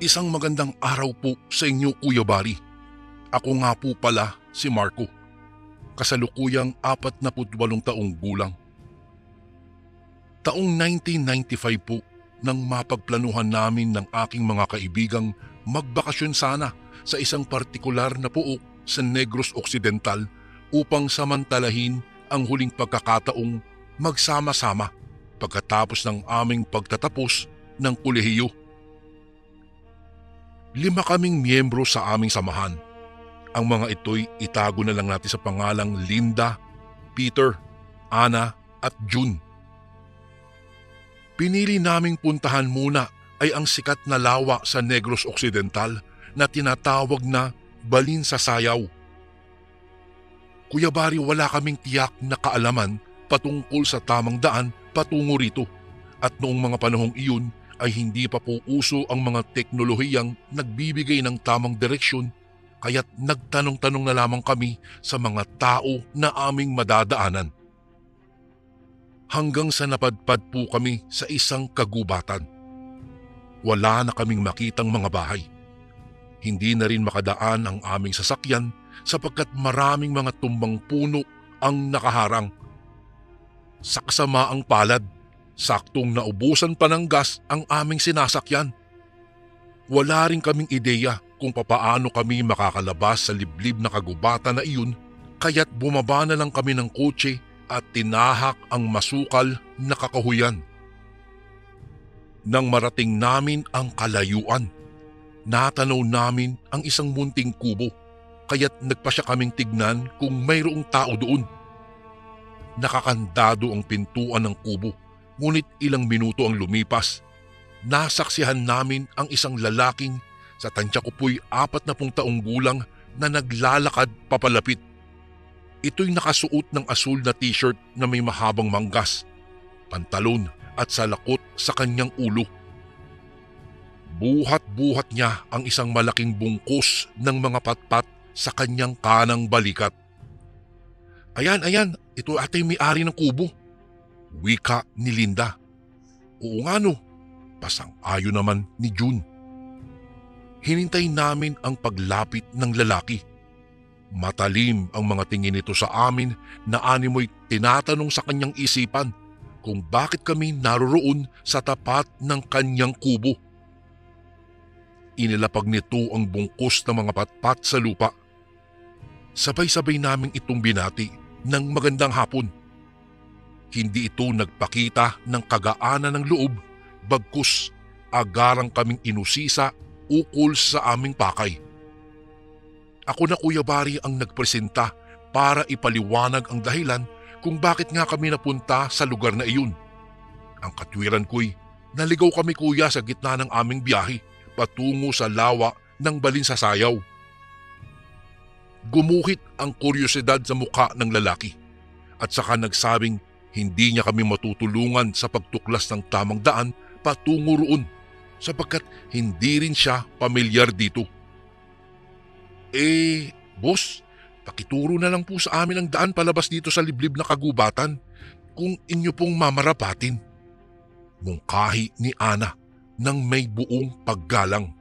Isang magandang araw po sa inyo, Kuya Bari. Ako nga po pala si Marco, kasalukuyang 48 taong gulang. Taong 1995 po nang mapagplanuhan namin ng aking mga kaibigang magbakasyon sana sa isang partikular na puok sa Negros Occidental upang samantalahin ang huling pagkakataong magsama-sama pagkatapos ng aming pagtatapos ng kolehiyo. 5 kaming miyembro sa aming samahan. Ang mga ito'y itago na lang natin sa pangalang Linda, Peter, Ana at June. Pinili naming puntahan muna ay ang sikat na lawa sa Negros Occidental na tinatawag na Balin sa Sayaw. Kuya Bari, wala kaming tiyak na kaalaman patungkol sa tamang daan patungo rito at noong mga panahong iyon ay hindi pa po uso ang mga teknolohiyang nagbibigay ng tamang direksyon kaya't nagtanong-tanong na lamang kami sa mga tao na aming madadaanan. Hanggang sa napadpad po kami sa isang kagubatan. Wala na kaming makitang mga bahay. Hindi na rin makadaan ang aming sasakyan sapagkat maraming mga tumbang puno ang nakaharang. Sa kasamaang palad, saktong naubusan pa ng gas ang aming sinasakyan. Wala rin kaming ideya kung papaano kami makakalabas sa liblib na kagubatan na iyon kaya't bumaba na lang kami ng kotse at tinahak ang masukal na kakahuyan. Nang marating namin ang kalayuan, natanaw namin ang isang munting kubo kaya't nagpasya kaming tignan kung mayroong tao doon. Nakakandado ang pintuan ng kubo. Ngunit ilang minuto ang lumipas, nasaksihan namin ang isang lalaking sa tansya ko po'y 40 taong gulang na naglalakad papalapit. Ito'y nakasuot ng asul na t-shirt na may mahabang manggas, pantalon at salakot sa kanyang ulo. Buhat-buhat niya ang isang malaking bungkus ng mga patpat sa kanyang kanang balikat. Ayan, ito ate may-ari ng kubo. Wika ni Linda. Oo nga no, pasang-ayon naman ni June. Hinintay namin ang paglapit ng lalaki. Matalim ang mga tingin nito sa amin na animoy tinatanong sa kanyang isipan kung bakit kami naroroon sa tapat ng kanyang kubo. Inilapag nito ang bungkus ng mga patpat sa lupa. Sabay-sabay naming itong binati ng magandang hapon. Hindi ito nagpakita ng kagaanan ng loob, bagkus agarang kaming inusisa ukol sa aming pakay. Ako na Kuya Bari ang nagpresenta para ipaliwanag ang dahilan kung bakit nga kami napunta sa lugar na iyon. Ang katwiran ko'y naligaw kami kuya sa gitna ng aming biyahe patungo sa lawa ng Balin sa Sayaw. Gumuhit ang kuryosidad sa mukha ng lalaki at saka nagsabing hindi niya kami matutulungan sa pagtuklas ng tamang daan patungo roon sapagkat hindi rin siya pamilyar dito. Boss, pakituro na lang po sa amin ang daan palabas dito sa liblib na kagubatan kung inyo pong mamarapatin. Mungkahi ni Ana nang may buong paggalang.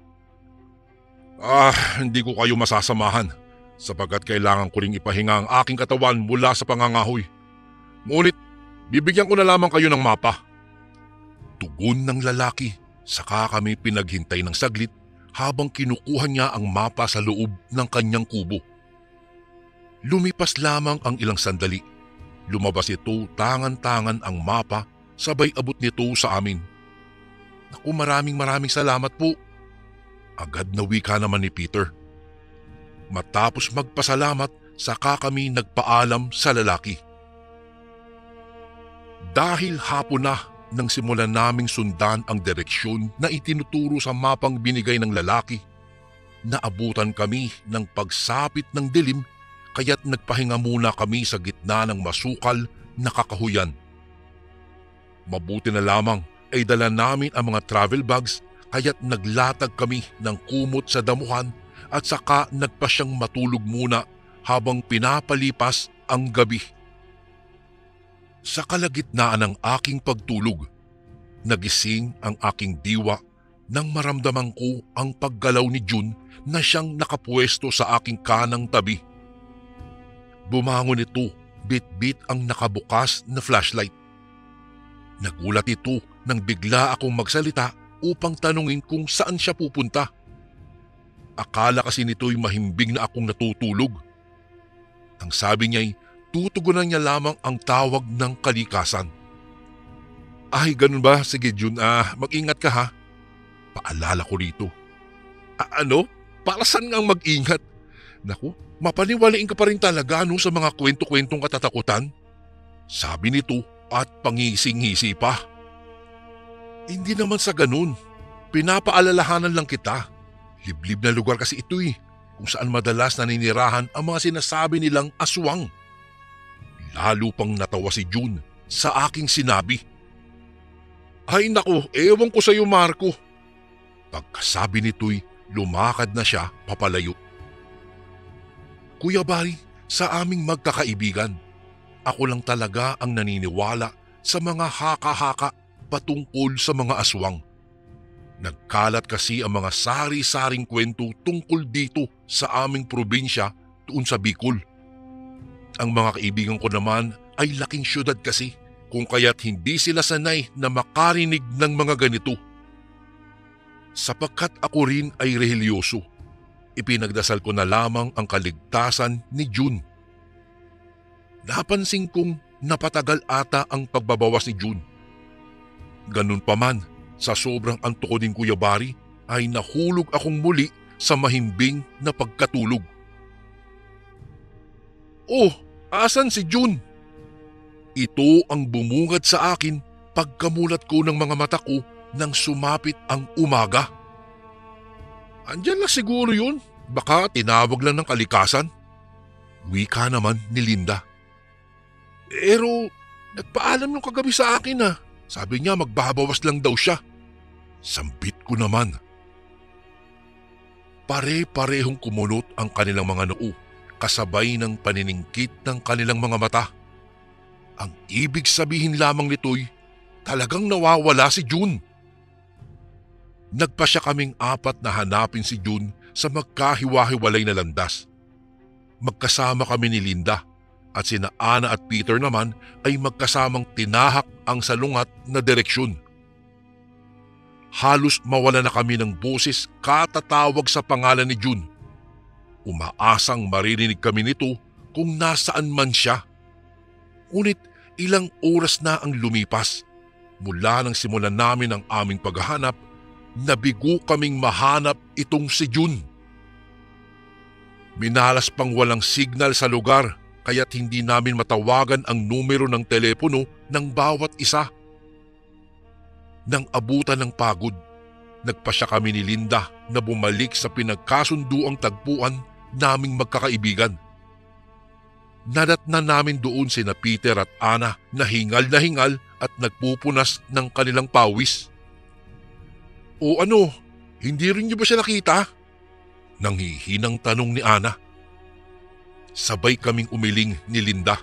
Hindi ko kayo masasamahan sapagkat kailangan ko ring ipahinga ang aking katawan mula sa pangangahoy. Ngunit bibigyan ko na lamang kayo ng mapa. Tugon ng lalaki, saka kami pinaghintay ng saglit habang kinukuha niya ang mapa sa loob ng kanyang kubo. Lumipas lamang ang ilang sandali. Lumabas ito tangan-tangan ang mapa sabay abot nito sa amin. Naku, maraming salamat po. Agad na wika naman ni Peter. Matapos magpasalamat, saka kami nagpaalam sa lalaki. Dahil hapon na nang simulan naming sundan ang direksyon na itinuturo sa mapang binigay ng lalaki, naabutan kami ng pagsapit ng dilim kaya't nagpahinga muna kami sa gitna ng masukal na kakahuyan. Mabuti na lamang ay dala namin ang mga travel bags kaya't naglatag kami ng kumot sa damuhan at saka nagpasyang matulog muna habang pinapalipas ang gabi. Sa kalagitnaan ng aking pagtulog, nagising ang aking diwa nang maramdaman ko ang paggalaw ni June na siyang nakapwesto sa aking kanang tabi. Bumangon ito, bit-bit ang nakabukas na flashlight. Nagulat ito nang bigla akong magsalita upang tanungin kung saan siya pupunta. Akala kasi nito'y mahimbing na akong natutulog. Ang sabi niya'y tutugunan niya lamang ang tawag ng kalikasan. Ay, ganun ba? Sige June, mag-ingat ka ha. Paalala ko rito. Ano? Para saan ngang mag-ingat? Naku, mapaniwalain ka pa rin talaga sa mga kwento-kwentong katatakutan? Sabi nito at pangising-ngisi pa. Hindi naman sa ganun. Pinapaalalahanan lang kita. Liblib na lugar kasi ito kung saan madalas naninirahan ang mga sinasabi nilang aswang. Lalo pang natawa si June sa aking sinabi. Ay naku, ewan ko sa iyo Marco. Pagkasabi nito'y lumakad na siya papalayo. Kuya Barry, sa aming magkakaibigan, ako lang talaga ang naniniwala sa mga haka-haka patungkol sa mga aswang. Nagkalat kasi ang mga sari-saring kwento tungkol dito sa aming probinsya doon sa Bicol. Ang mga kaibigan ko naman ay laking syudad kasi kung kaya't hindi sila sanay na makarinig ng mga ganito. Sapagkat ako rin ay religyoso, ipinagdasal ko na lamang ang kaligtasan ni June. Napansin kong napatagal ata ang pagbabawas ni June. Ganun pa man, sa sobrang antok ko din Kuya Barry, ay nahulog akong muli sa mahimbing na pagkatulog. Oh, asan si June? Ito ang bumungad sa akin pagkamulat ko ng mga mata ko nang sumapit ang umaga. Andyan lang siguro yun, baka tinawag lang ng kalikasan. Wika naman ni Linda. Pero nagpaalam nung kagabi sa akin Sabi niya magbabawas lang daw siya. Sambit ko naman. Pare-parehong kumunot ang kanilang mga noo, kasabay ng paniningkit ng kanilang mga mata. Ang ibig sabihin lamang nito'y talagang nawawala si June. Nagpasya kaming apat na hanapin si June sa magkahiwa-hiwalay na landas. Magkasama kami ni Linda at sina Ana at Peter naman ay magkasamang tinahak ang salungat na direksyon. Halos mawala na kami ng boses katatawag sa pangalan ni June. Umaasang maririnig kami nito kung nasaan man siya. Ngunit ilang oras na ang lumipas mula nang simulan namin ang aming paghahanap. Nabigo kaming mahanap itong si June. Minalas pang walang signal sa lugar kaya't hindi namin matawagan ang numero ng telepono ng bawat isa. Nang abutan ng pagod, nagpasya kami ni Linda na bumalik sa pinagkasunduang tagpuan naming magkakaibigan. Nadatnan namin doon sina Peter at Ana na hingal at nagpupunas ng kanilang pawis. O ano, hindi rin niyo ba siya nakita? Nanghihinang tanong ni Ana. Sabay kaming umiling ni Linda.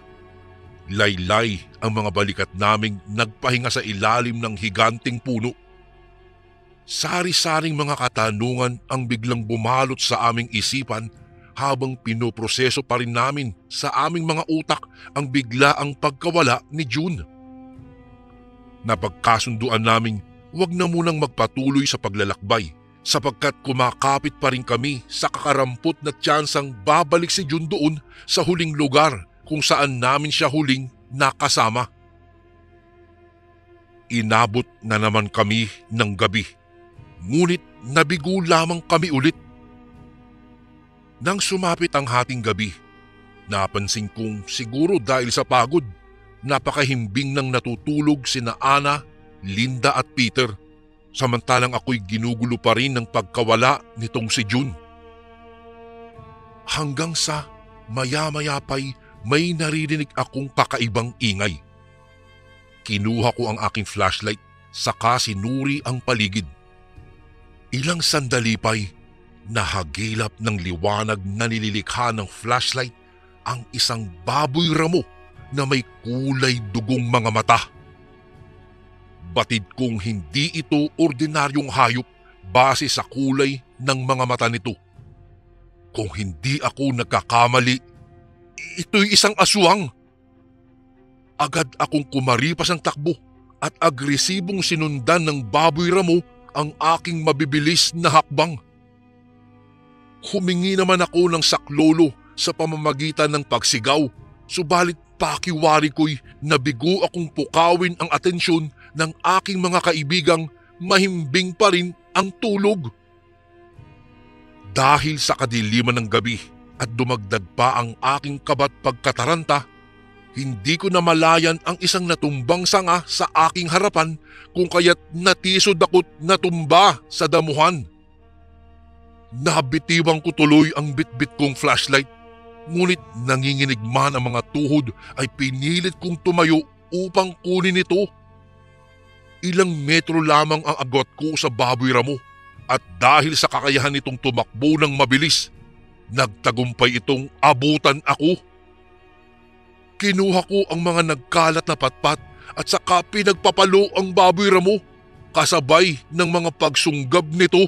Laylay ang mga balikat naming nagpahinga sa ilalim ng higanting puno. Sari-saring mga katanungan ang biglang bumalot sa aming isipan habang pinoproseso pa rin namin sa aming mga utak ang biglaang pagkawala ni June. Napagkasunduan naming huwag na munang magpatuloy sa paglalakbay sapagkat kumakapit pa rin kami sa kakarampot na tsansang babalik si June doon sa huling lugar kung saan namin siya huling nakasama. Inabot na naman kami ng gabi, ngunit nabigo lamang kami ulit. Nang sumapit ang hating gabi, napansin kong siguro dahil sa pagod, napakahimbing nang natutulog sina Ana, Linda at Peter, samantalang ako'y ginugulo pa rin ng pagkawala nitong si June. Hanggang sa maya-maya pa'y may naririnig akong kakaibang ingay. Kinuha ko ang aking flashlight saka sinuri ang paligid. Ilang sandali pa'y nahagilap ng liwanag na nililikha ng flashlight ang isang baboy ramo na may kulay dugong mga mata. Batid kong hindi ito ordinaryong hayop base sa kulay ng mga mata nito. Kung hindi ako nagkakamali, ito'y isang aswang. Agad akong kumaripas ng takbo at agresibong sinundan ng baboy ramo ang aking mabibilis na hakbang. Humingi naman ako ng saklolo sa pamamagitan ng pagsigaw, subalit pakiwari ko'y nabigo akong pukawin ang atensyon ng aking mga kaibigang mahimbing pa rin ang tulog. Dahil sa kadiliman ng gabi at dumagdag pa ang aking kabat pagkataranta, hindi ko namalayan ang isang natumbang sanga sa aking harapan kung kaya't natisod ako't natumba sa damuhan. Nabitiwan ko tuloy ang bitbit kong flashlight, ngunit nanginginig man ang mga tuhod ay pinilit kong tumayo upang kunin ito. Ilang metro lamang ang agwat ko sa baboy ramo at dahil sa kakayahan nitong tumakbo ng mabilis, nagtagumpay itong abutan ako. Kinuha ko ang mga nagkalat na patpat at saka pinagpapalo ang baboy ramo kasabay ng mga pagsunggab nito.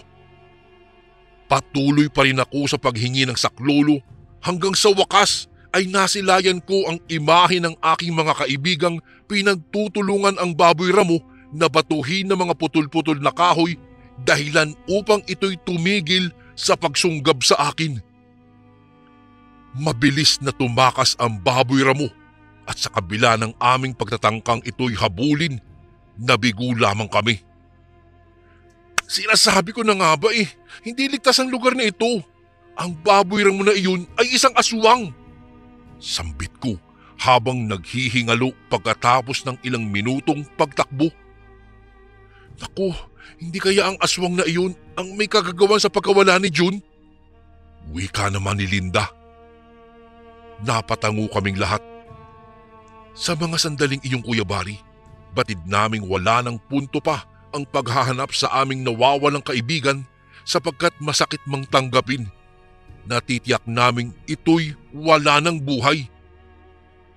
Patuloy pa rin ako sa paghingi ng saklolo hanggang sa wakas ay nasilayan ko ang imahe ng aking mga kaibigang pinagtutulungan ang baboy ramo na batuhin ng mga putol-putol na kahoy dahilan upang ito'y tumigil sa pagsunggab sa akin. Mabilis na tumakas ang baboy ramo at sa kabila ng aming pagtatangkang ito'y habulin, nabigo lamang kami. Sinasabi ko na nga ba hindi ligtas ang lugar na ito. Ang baboy ramo na iyon ay isang aswang. Sambit ko habang naghihingalo pagkatapos ng ilang minutong pagtakbo. Naku, hindi kaya ang aswang na iyon ang may kagagawan sa pagkawala ni June? Wika naman ni Linda. Napatango kaming lahat. Sa mga sandaling iyong Kuya Bari, batid naming wala ng punto pa ang paghahanap sa aming nawawalang kaibigan sapagkat masakit mang tanggapin. Natitiyak naming ito'y wala ng buhay.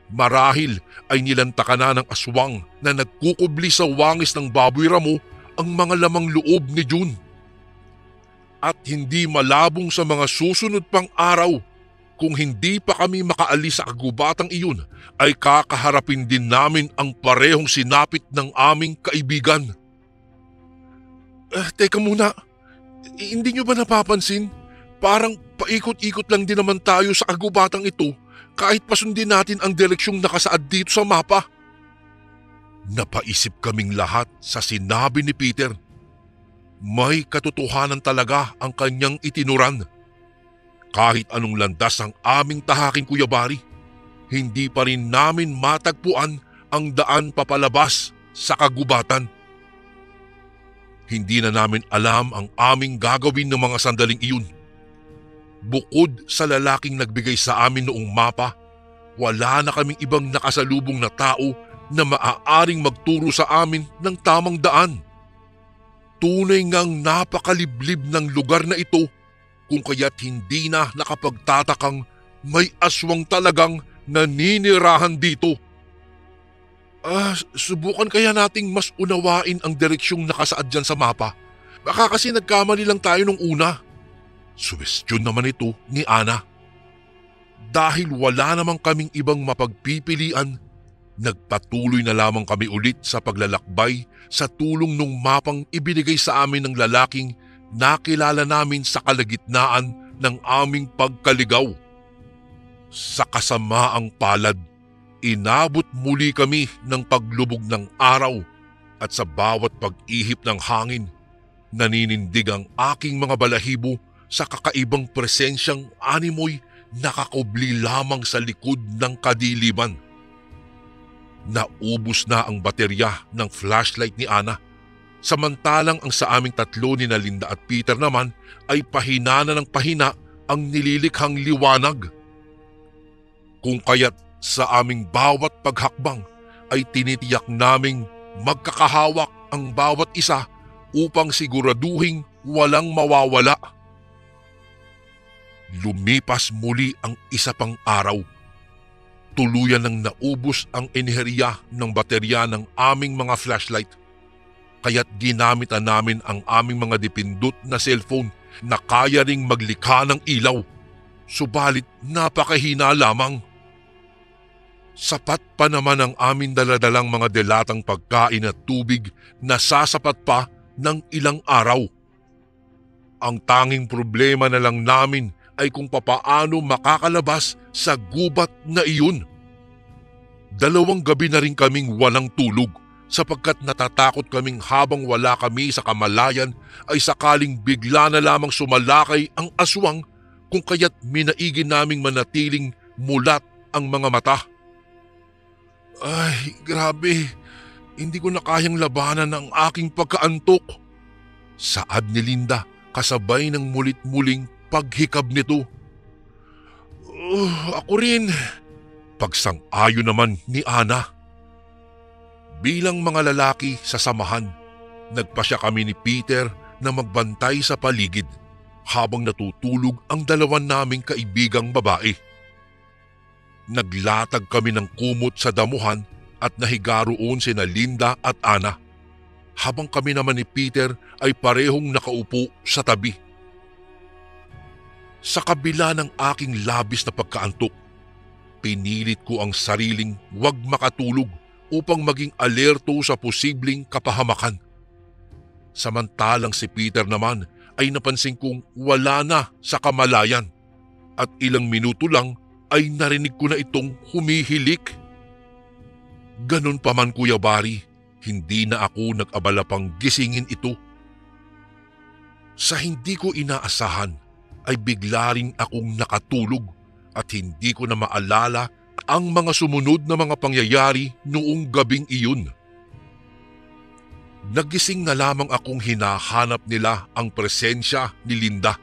Marahil ay nilantaka na ng aswang na nagkukubli sa wangis ng baboy ramo ang mga lamang loob ni June. At hindi malabong sa mga susunod pang araw, kung hindi pa kami makaalis sa kagubatang iyon, ay kakaharapin din namin ang parehong sinapit ng aming kaibigan. Teka muna, hindi nyo ba napapansin? Parang paikot-ikot lang din naman tayo sa kagubatang ito kahit pasundin natin ang direksyong nakasaad dito sa mapa. Napaisip kaming lahat sa sinabi ni Peter. May katotohanan talaga ang kanyang itinuran. Kahit anong landas ang aming tahaking Kuya Bari, hindi pa rin namin matagpuan ang daan papalabas sa kagubatan. Hindi na namin alam ang aming gagawin ng mga sandaling iyon. Bukod sa lalaking nagbigay sa amin noong mapa, wala na kaming ibang nakasalubong na tao na maaaring magturo sa amin ng tamang daan. Tunay ngang napakaliblib ng lugar na ito kung kaya't hindi na nakapagtatakang may aswang talagang naninirahan dito. Subukan kaya nating mas unawain ang direksyong nakasaad dyan sa mapa. Baka kasi nagkamali lang tayo nung una. Suwestyon naman ito ni Ana. Dahil wala namang kaming ibang mapagpipilian, nagpatuloy na lamang kami ulit sa paglalakbay sa tulong nung mapang ibinigay sa amin ng lalaking nakilala namin sa kalagitnaan ng aming pagkaligaw. Sa kasamaang palad, inabot muli kami ng paglubog ng araw at sa bawat pag-ihip ng hangin, naninindig ang aking mga balahibo sa kakaibang presensyang animoy nakakubli lamang sa likod ng kadiliman. Naubos na ang baterya ng flashlight ni Ana, samantalang ang sa aming tatlo ni Linda at Peter naman ay pahina na ng pahina ang nililikhang liwanag. Kung kaya't sa aming bawat paghakbang ay tinitiyak naming magkakahawak ang bawat isa upang siguraduhing walang mawawala. Lumipas muli ang isa pang araw. Tuluyan nang naubos ang enerhiya ng baterya ng aming mga flashlight. kaya't ginamitan namin ang aming mga dipindot na cellphone na kaya ring maglikha ng ilaw. Subalit napakahina lamang. Sapat pa naman ang aming daladalang mga delatang pagkain at tubig na sasapat pa ng ilang araw. Ang tanging problema na lang namin ay kung papaano makakalabas sa gubat na iyon. 2 gabi na rin kaming walang tulog sapagkat natatakot kaming habang wala kami sa kamalayan ay sakaling bigla na lamang sumalakay ang aswang kung kaya't minaigi naming manatiling mulat ang mga mata. Ay, grabe. Hindi ko na kayang labanan ang aking pagkaantok. Saad ni Linda kasabay ng mulit-muling paghikab nito. Ako rin. Pagsang-ayon naman ni Ana. Bilang mga lalaki sa samahan, nagpasya kami ni Peter na magbantay sa paligid habang natutulog ang 2 naming kaibigang babae. Naglatag kami ng kumot sa damuhan at nahiga roon sina Linda at Ana, habang kami naman ni Peter ay parehong nakaupo sa tabi. Sa kabila ng aking labis na pagkaantok, pinilit ko ang sariling huwag makatulog upang maging alerto sa posibleng kapahamakan. Samantalang si Peter naman ay napansin kong wala na sa kamalayan at ilang minuto lang ay narinig ko na itong humihilik. Ganon pa man, Kuya Bari, hindi na ako nag-abala pang gisingin ito. Sa hindi ko inaasahan ay bigla rin akong nakatulog at hindi ko na maalala ang mga sumunod na mga pangyayari noong gabing iyon. Nagising na lamang akong hinahanap nila ang presensya ni Linda.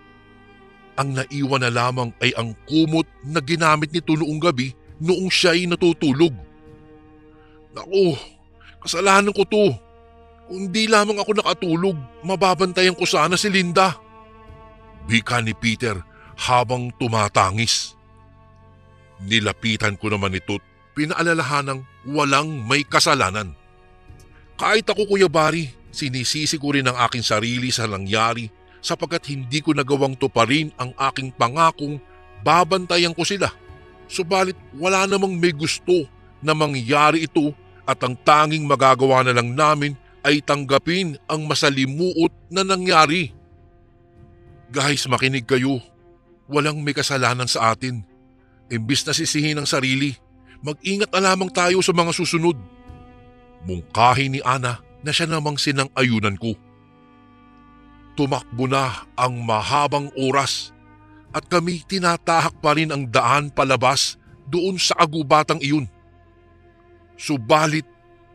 Ang naiwan na lamang ay ang kumot na ginamit nito noong gabi noong siya'y natutulog. Naku, kasalanan ko to. Kung di lamang ako nakatulog, mababantayan ko sana si Linda. Wika ni Peter habang tumatangis. Nilapitan ko naman ito't pinaalalahanang walang may kasalanan. Kahit ako, Kuya Bari, sinisisi ko rin ang aking sarili sa nangyari sapagkat hindi ko nagawang tuparin ang aking pangakong babantayan ko sila. Subalit wala namang may gusto na mangyari ito at ang tanging magagawa na lang namin ay tanggapin ang masalimuot na nangyari. Guys, makinig kayo. Walang may kasalanan sa atin. Imbis na sisihin ang sarili, mag-ingat na lamang tayo sa mga susunod. Mungkahi ni Ana na siya namang sinang-ayunan ko. Tumakbo na ang mahabang oras at kami tinatahak pa rin ang daan palabas doon sa agubatang iyon. Subalit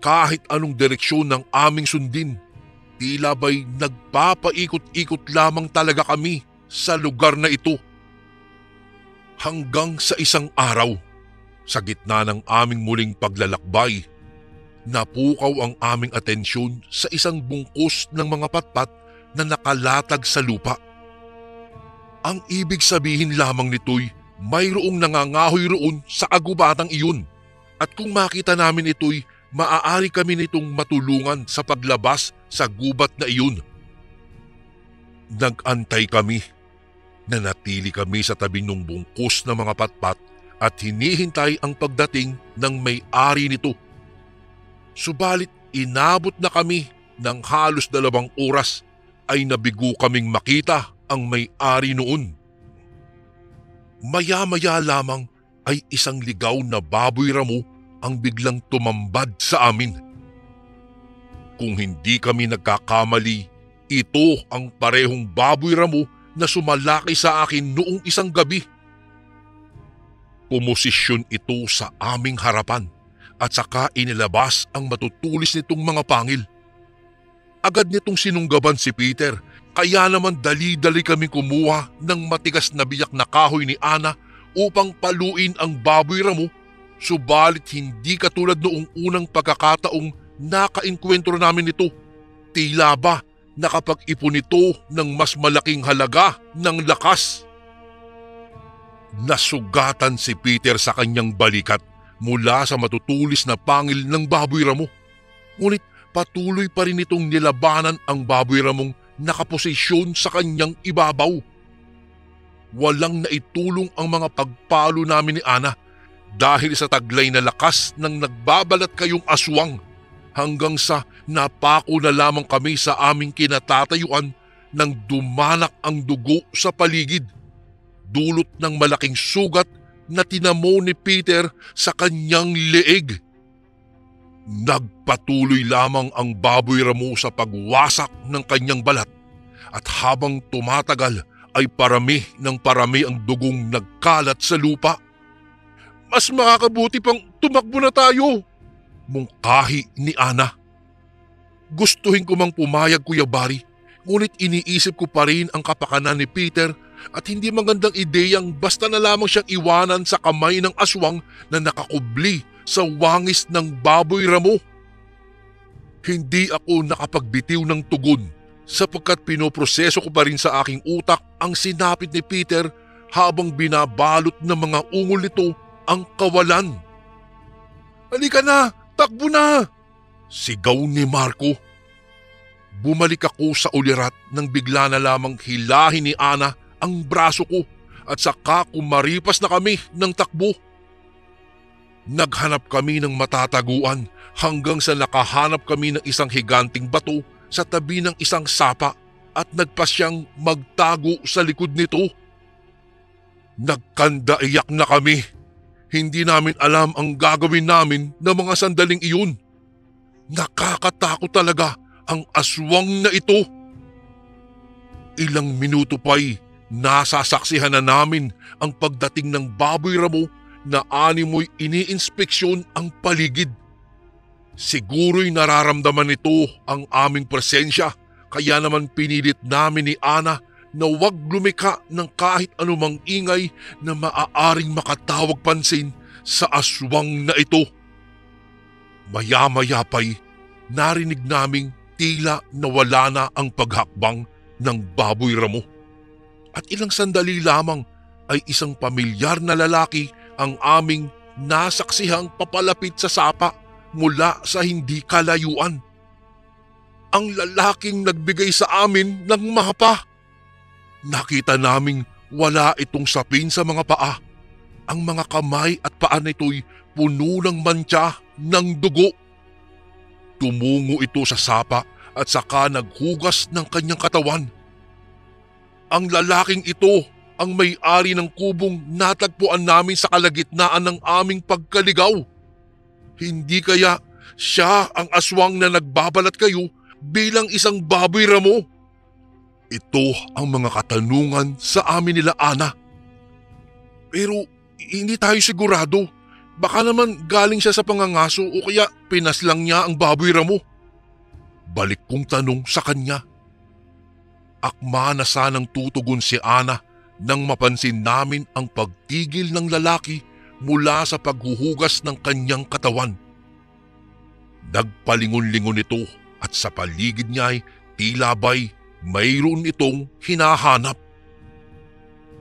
kahit anong direksyon ng aming sundin, tila ba'y nagpapaikot-ikot lamang talaga kami sa lugar na ito. Hanggang sa isang araw, sa gitna ng aming muling paglalakbay, napukaw ang aming atensyon sa isang bungkus ng mga patpat na nakalatag sa lupa. Ang ibig sabihin lamang nito'y mayroong nangangahoy roon sa agubatang iyon at kung makita namin ito'y maaari kami nitong matulungan sa paglabas sa gubat na iyon. Nag-antay kami. Nanatili kami sa tabi ng bungkus ng mga patpat at hinihintay ang pagdating ng may-ari nito. Subalit inabot na kami ng halos 2 oras ay nabigo kaming makita ang may-ari noon. Maya-maya lamang ay isang ligaw na baboy ramo ang biglang tumambad sa amin. Kung hindi kami nagkakamali, ito ang parehong baboy ramo na sumalaki sa akin noong isang gabi. Pumosisyon ito sa aming harapan at saka inilabas ang matutulis nitong mga pangil. Agad nitong sinunggaban si Peter, kaya naman dali-dali kami kumuha ng matigas na biyak na kahoy ni Ana upang paluin ang baboy ramo, subalit hindi katulad noong unang pagkakataong nakainkwentro namin ito. Tila ba nakapag-ipon ito ng mas malaking halaga ng lakas. Nasugatan si Peter sa kanyang balikat mula sa matutulis na pangil ng baboy ramo. Ngunit patuloy pa rin itong nilabanan ang baboy ramong nakaposisyon sa kanyang ibabaw. Walang naitulong ang mga pagpalo namin ni Ana dahil sa taglay na lakas ng nagbabalat kayong aswang, hanggang sa napako na lamang kami sa aming kinatatayuan nang dumanak ang dugo sa paligid, dulot ng malaking sugat na tinamo ni Peter sa kanyang leeg. Nagpatuloy lamang ang baboy ramo sa pagwasak ng kanyang balat, at habang tumatagal ay parami ng parami ang dugong nagkalat sa lupa. Mas makakabuti pang tumakbo na tayo, mungkahi ni Ana. Gustuhin ko mang pumayag, Kuya Barry, ngunit iniisip ko pa rin ang kapakanan ni Peter at hindi magandang ideyang basta na lamang siyang iwanan sa kamay ng aswang na nakakubli sa wangis ng baboy ramo. Hindi ako nakapagbitiw ng tugon sapagkat pinoproseso ko pa rin sa aking utak ang sinapit ni Peter habang binabalot ng mga ungol nito ang kawalan. "Halika na! Takbo na!" sigaw ni Marco. Bumalik ako sa ulirat nang bigla na lamang hilahin ni Ana ang braso ko at saka kumaripas na kami ng takbo. Naghanap kami ng matataguan hanggang sa nakahanap kami ng isang higanting bato sa tabi ng isang sapa at nagpasyang magtago sa likod nito. Nagkandaiyak na kami. Hindi namin alam ang gagawin namin ng mga sandaling iyon. Nakakatakot talaga ang aswang na ito. Ilang minuto pa'y nasasaksihan na namin ang pagdating ng baboy ramo na animoy iniinspeksyon ang paligid. Siguro'y nararamdaman nito ang aming presensya, kaya naman pinilit namin ni Ana na huwag lumika ng kahit anumang ingay na maaaring makatawag pansin sa aswang na ito. Maya-maya pa'y narinig naming tila nawala na ang paghakbang ng baboy ramo. At ilang sandali lamang ay isang pamilyar na lalaki ang aming nasaksihang papalapit sa sapa mula sa hindi kalayuan. Ang lalaking nagbigay sa amin ng mapa. Nakita naming wala itong sapin sa mga paa. Ang mga kamay at paa nito'y puno ng mantsa ng dugo. Tumungo ito sa sapa at saka naghugas ng kanyang katawan. Ang lalaking ito ang may-ari ng kubong natagpuan namin sa kalagitnaan ng aming pagkaligaw. Hindi kaya siya ang aswang na nagbabalat kayo bilang isang baboy ramo? Ito ang mga katanungan sa amin nila Ana. Pero hindi tayo sigurado. Baka naman galing siya sa pangangaso o kaya pinaslang niya ang baboy ramo. Balik kong tanong sa kanya. Akma na sanang tutugon si Ana nang mapansin namin ang pagtigil ng lalaki mula sa paghuhugas ng kanyang katawan. Nagpalingon-lingon ito at sa paligid niya ay tila ba'y mayroon itong hinahanap.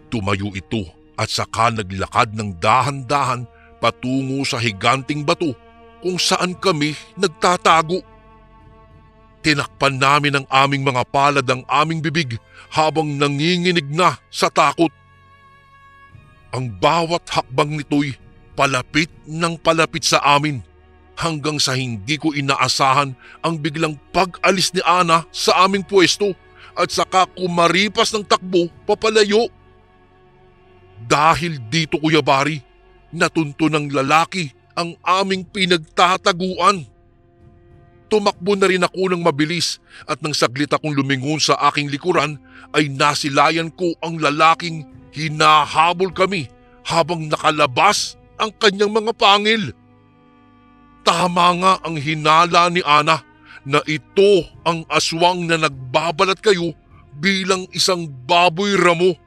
Tumayo ito at saka naglakad ng dahan-dahan patungo sa higanting bato kung saan kami nagtatago. Tinakpan namin ang aming mga palad ang aming bibig habang nanginginig na sa takot. Ang bawat hakbang nito'y palapit ng palapit sa amin hanggang sa hindi ko inaasahan ang biglang pag-alis ni Ana sa aming pwesto at saka kumaripas ng takbo papalayo. Dahil dito, Kuya Barry, natunto ng lalaki ang aming pinagtataguan. Tumakbo na rin ako ng mabilis at nang saglit akong lumingon sa aking likuran ay nasilayan ko ang lalaking hinahabol kami habang nakalabas ang kanyang mga pangil. Tama nga ang hinala ni Ana na ito ang aswang na nagbabalat kayo bilang isang baboy ramo.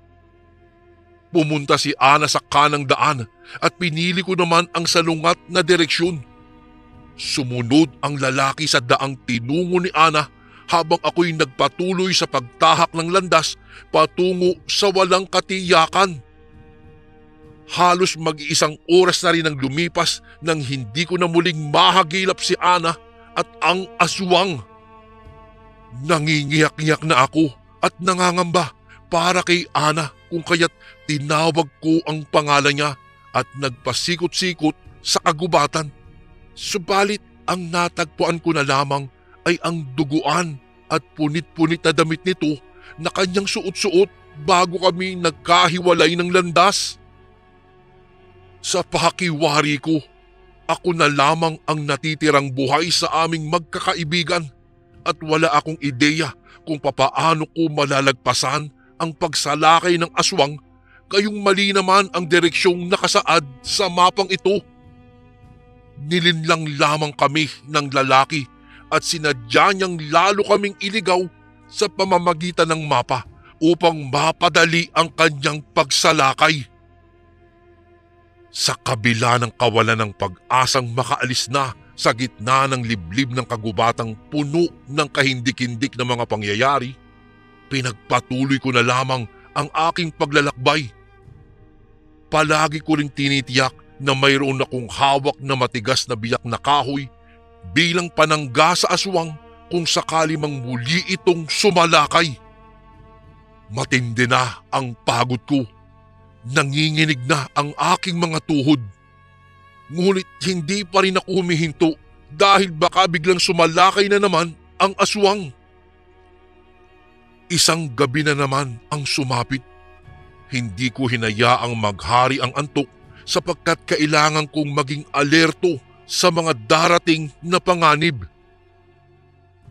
Pumunta si Ana sa kanang daan at pinili ko naman ang salungat na direksyon. Sumunod ang lalaki sa daang tinungo ni Ana habang ako'y nagpatuloy sa pagtahak ng landas patungo sa walang katiyakan. Halos mag-iisang oras na rin ang lumipas nang hindi ko na muling mahagilap si Ana at ang aswang. Nangingiyak-ngiyak na ako at nangangamba para kay Ana kung kaya't tinawag ko ang pangalan niya at nagpasikot-sikot sa kagubatan. Subalit ang natagpuan ko na lamang ay ang duguan at punit-punit na damit nito na kanyang suot-suot bago kami nagkahiwalay ng landas. Sa pakiwari ko, ako na lamang ang natitirang buhay sa aming magkakaibigan at wala akong ideya kung papaano ko malalagpasan ang pagsalakay ng aswang, gayong mali naman ang direksyong nakasaad sa mapang ito. Nilinlang lamang kami ng lalaki at sinadya niyang lalo kaming iligaw sa pamamagitan ng mapa upang mapadali ang kanyang pagsalakay. Sa kabila ng kawalan ng pag-asang makaalis na sa gitna ng liblib ng kagubatang puno ng kahindik-hindik na mga pangyayari, pinagpatuloy ko na lamang ang aking paglalakbay. Palagi ko ring tinitiyak na mayroon akong hawak na matigas na biyak na kahoy bilang panangga sa aswang kung sakali mang muli itong sumalakay. Matindi na ang pagod ko. Nanginginig na ang aking mga tuhod. Ngunit hindi pa rin ako humihinto dahil baka biglang sumalakay na naman ang aswang. Isang gabi na naman ang sumapit. Hindi ko hinayaang maghari ang antok sapagkat kailangan kong maging alerto sa mga darating na panganib.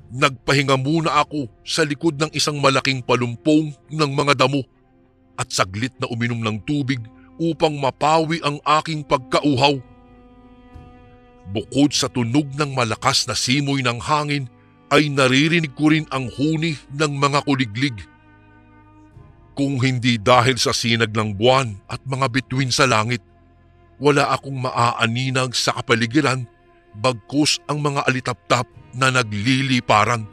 Nagpahinga muna ako sa likod ng isang malaking palumpong ng mga damo at saglit na uminom ng tubig upang mapawi ang aking pagkauhaw. Bukod sa tunog ng malakas na simoy ng hangin, ay naririnig ko rin ang huni ng mga kuliglig. Kung hindi dahil sa sinag ng buwan at mga bituin sa langit, wala akong maaaninag sa kapaligiran bagkus ang mga alitaptap na nagliliparan.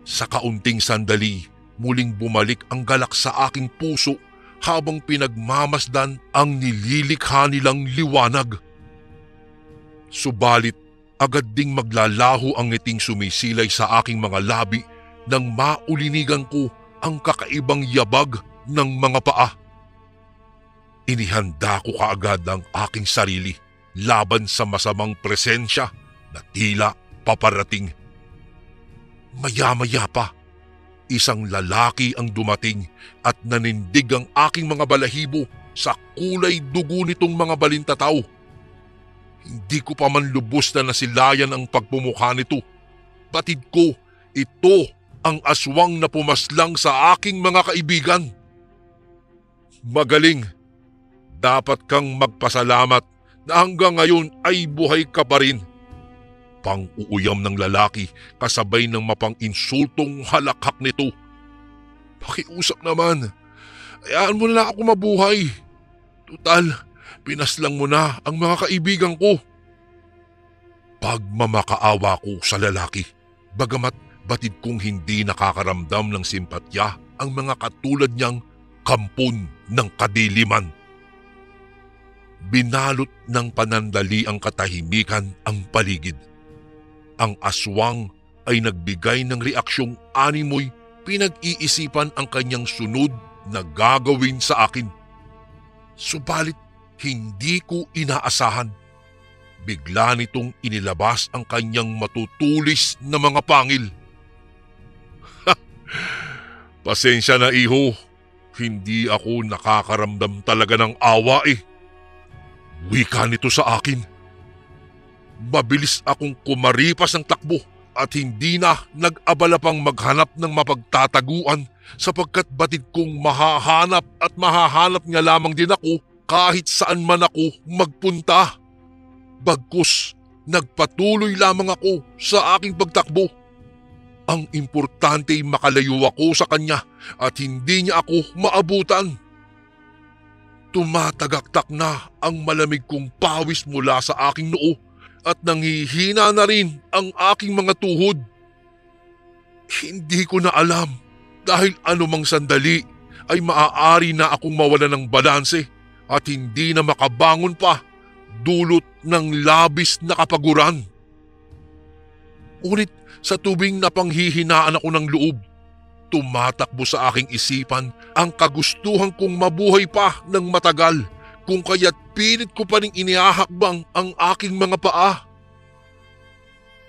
Sa kaunting sandali, muling bumalik ang galak sa aking puso habang pinagmamasdan ang nililikha nilang liwanag. Subalit, agad ding maglalaho ang ngiting sumisilay sa aking mga labi nang maulinigan ko ang kakaibang yabag ng mga paa. Inihanda ko kaagad ang aking sarili laban sa masamang presensya na tila paparating. Maya-maya pa, isang lalaki ang dumating at nanindig ang aking mga balahibo sa kulay dugo nitong mga balintataw. Hindi ko pa man lubos na nasilayan ang pagmumukha nito. Batid ko, ito ang aswang na pumaslang sa aking mga kaibigan. Magaling. Dapat kang magpasalamat na hanggang ngayon ay buhay ka pa rin. Pang-uuyam ng lalaki kasabay ng mapang-insultong halakhak nito. Pakiusap naman. Hayaan mo na ako mabuhay. Tutal, pinaslang mo na ang mga kaibigan ko. Pagmamakaawa ko sa lalaki, bagamat batid kong hindi nakakaramdam ng simpatya ang mga katulad niyang kampon ng kadiliman. Binalot ng panandali ang katahimikan ang paligid. Ang aswang ay nagbigay ng reaksyong animoy pinag-iisipan ang kanyang sunod na gagawin sa akin. Subalit hindi ko inaasahan. Bigla nitong inilabas ang kanyang matutulis na mga pangil. Pasensya na iho, hindi ako nakakaramdam talaga ng awa eh. Wika nito sa akin. Mabilis akong kumaripas ng takbo at hindi na nag-abala pang maghanap ng mapagtataguan sapagkat batid kong mahahanap at mahahanap niya lamang din ako kahit saan man ako magpunta. Bagkus, nagpatuloy lamang ako sa aking pagtakbo. Ang importante ay makalayo ako sa kanya at hindi niya ako maabutan. Tumatagaktak na ang malamig kong pawis mula sa aking noo at nanghihina na rin ang aking mga tuhod. Hindi ko na alam dahil anumang sandali ay maaari na akong mawala ng balanse at hindi na makabangon pa dulot ng labis na kapaguran. Ngunit sa tubing napanghihinaan ako ng loob, tumatakbo sa aking isipan ang kagustuhan kong mabuhay pa ng matagal, kung kaya't pilit ko pa ring inihahakbang ang aking mga paa.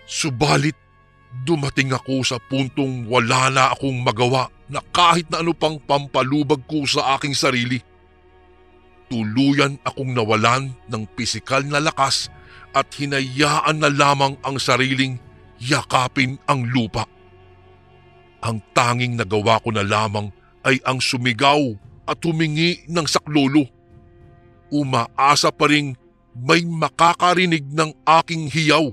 Subalit, dumating ako sa puntong wala na akong magawa na kahit na ano pang pampalubag ko sa aking sarili. Tuluyan akong nawalan ng pisikal na lakas at hinayaan na lamang ang sariling yakapin ang lupa. Ang tanging nagawa ko na lamang ay ang sumigaw at humingi ng saklolo. Umaasa pa ring may makakarinig ng aking hiyaw.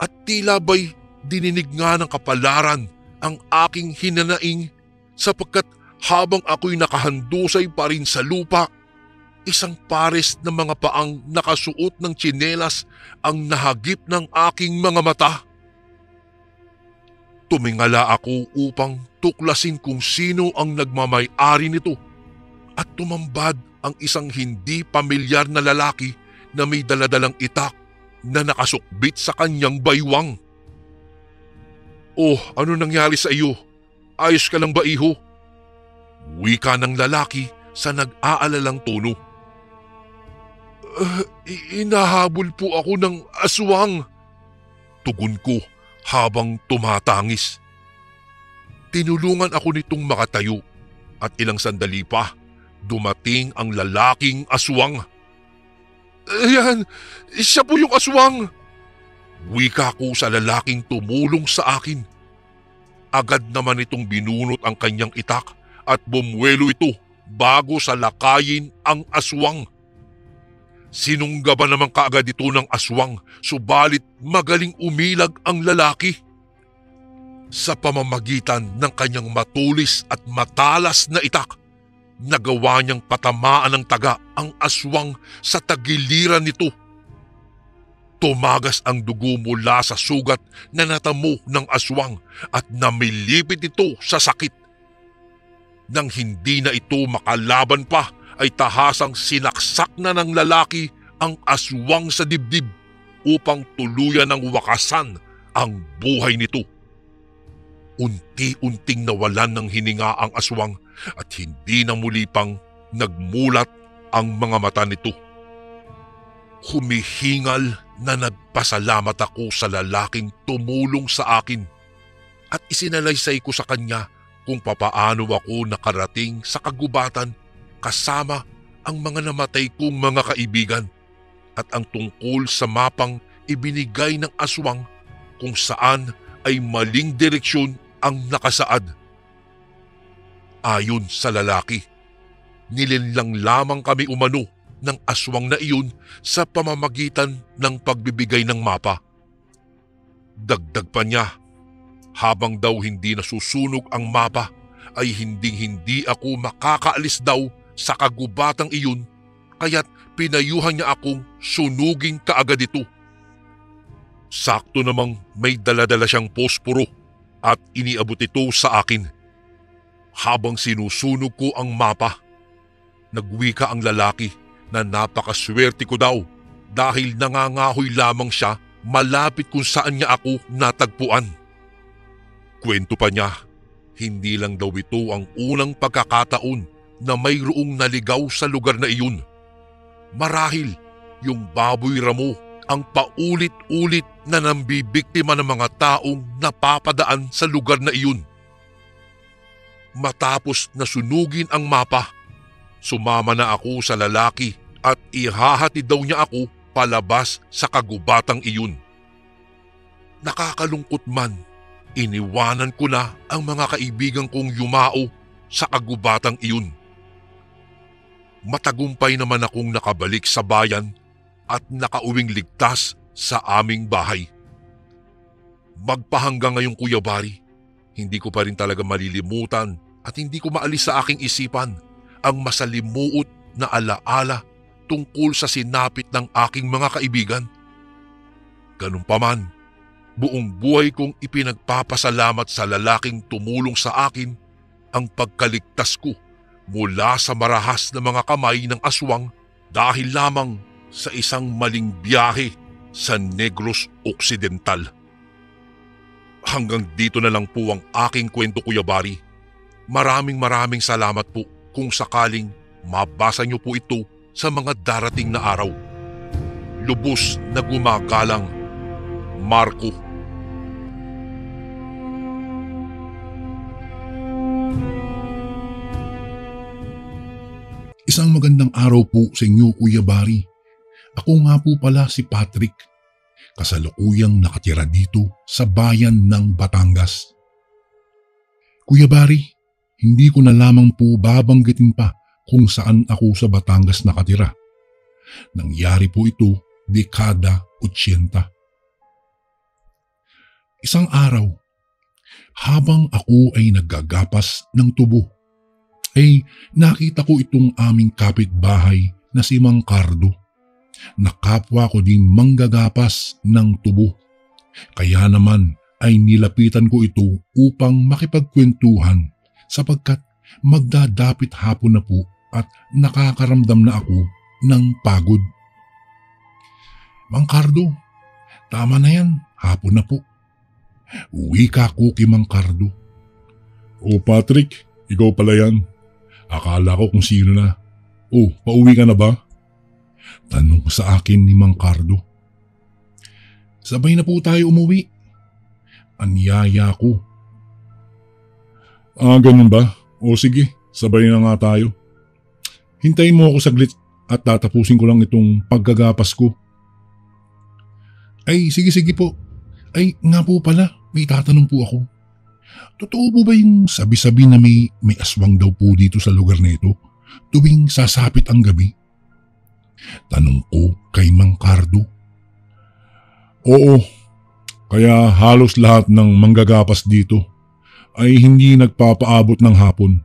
At tila ba'y dininig nga ng kapalaran ang aking hinanaing, sapagkat habang ako'y nakahandusay pa rin sa lupa, isang pares ng mga paang nakasuot ng tsinelas ang nahagip ng aking mga mata. Tumingala ako upang tuklasin kung sino ang nagmamay-ari nito, at tumambad ang isang hindi pamilyar na lalaki na may daladalang itak na nakasukbit sa kanyang baywang. "Oh, ano nangyari sa iyo? Ayos ka lang ba, iho?" Wika ng lalaki sa nag-aalalang tono. Inahabol po ako ng aswang," tugon ko habang tumatangis. Tinulungan ako nitong makatayo at ilang sandali pa dumating ang lalaking aswang. "Ayan, siya po yung aswang," wika ko sa lalaking tumulong sa akin. Agad naman itong binunot ang kanyang itak at bumuwelo ito bago salakayin ang aswang. Sinunggaban naman kaagad ito ng aswang, subalit magaling umilag ang lalaki. Sa pamamagitan ng kanyang matulis at matalas na itak, nagawa niyang patamaan ng taga ang aswang sa tagiliran nito. Tumagas ang dugo mula sa sugat na natamo ng aswang at namilipit ito sa sakit. Nang hindi na ito makalaban pa, ay tahasang sinaksak na ng lalaki ang aswang sa dibdib upang tuluyan ng wakasan ang buhay nito. Unti-unting nawalan ng hininga ang aswang at hindi na muli pang nagmulat ang mga mata nito. Humihingal na nagpasalamat ako sa lalaking tumulong sa akin at isinalaysay ko sa kanya kung papaano ako nakarating sa kagubatan kasama ang mga namatay kong mga kaibigan at ang tungkol sa mapang ibinigay ng aswang kung saan ay maling direksyon ang nakasaad. Ayon sa lalaki, nilinlang lamang kami umano ng aswang na iyon sa pamamagitan ng pagbibigay ng mapa. Dagdag pa niya, habang daw hindi nasusunog ang mapa ay hindi ako makakaalis daw sa kagubatang iyon, kaya't pinayuhan niya akong sunugin kaagad ito. Sakto namang may daladala siyang posporo at iniabot ito sa akin. Habang sinusunog ko ang mapa, nagwika ang lalaki na napakaswerte ko daw dahil nangangahoy lamang siya malapit kung saan niya ako natagpuan. Kwento pa niya, hindi lang daw ito ang unang pagkakataon na mayroong naligaw sa lugar na iyon. Marahil yung baboy ramo ang paulit-ulit na nambibiktima ng mga taong napapadaan sa lugar na iyon. Matapos na sunugin ang mapa, sumama na ako sa lalaki at ihahatid daw niya ako palabas sa kagubatang iyon. Nakakalungkot man, iniwanan ko na ang mga kaibigan kong yumao sa kagubatang iyon. Matagumpay naman akong nakabalik sa bayan at nakauwing ligtas sa aming bahay. Magpahanggang ngayong Kuya Bari, hindi ko pa rin talaga malilimutan at hindi ko maalis sa aking isipan ang masalimuot na alaala tungkol sa sinapit ng aking mga kaibigan. Ganun pa man, buong buhay kong ipinagpapasalamat sa lalaking tumulong sa akin ang pagkaligtas ko mula sa marahas na mga kamay ng aswang dahil lamang sa isang maling biyahe sa Negros Occidental. Hanggang dito na lang po ang aking kwento, Kuya Bari. Maraming salamat po kung sakaling mabasa niyo po ito sa mga darating na araw. Lubos na gumagalang, Marco. Isang magandang araw po sa inyo, Kuya Bari. Ako nga po pala si Patrick, kasalukuyang nakatira dito sa bayan ng Batangas. Kuya Bari, hindi ko na lamang po babanggitin pa kung saan ako sa Batangas nakatira. Nangyari po ito dekada 80. Isang araw, habang ako ay naggagapas ng tubo, ay nakita ko itong aming kapitbahay na si Mang Cardo, na kapwa ko din manggagapas ng tubo. Kaya naman ay nilapitan ko ito upang makipagkwentuhan sapagkat magdadapit hapon na po at nakakaramdam na ako ng pagod. Mang Cardo, tama na yan, hapon na po. Wika ko kay Mang Cardo. O Patrick, ikaw pala yan. Akala ko kung sino na. Oh, pauwi ka na ba? Tanong sa akin ni Mang Cardo. Sabay na po tayo umuwi. Anyaya ko. Ganun ba? O sige, sabay na nga tayo. Hintayin mo ako saglit at tatapusin ko lang itong paggagapas ko. Ay, sige po. Ay, nga po pala, may tatanong po ako. Totoo po ba yung sabi-sabi na may aswang daw po dito sa lugar na ito tuwing sasapit ang gabi? Tanong ko kay Mang Cardo. Oo, kaya halos lahat ng manggagapas dito ay hindi nagpapaabot ng hapon.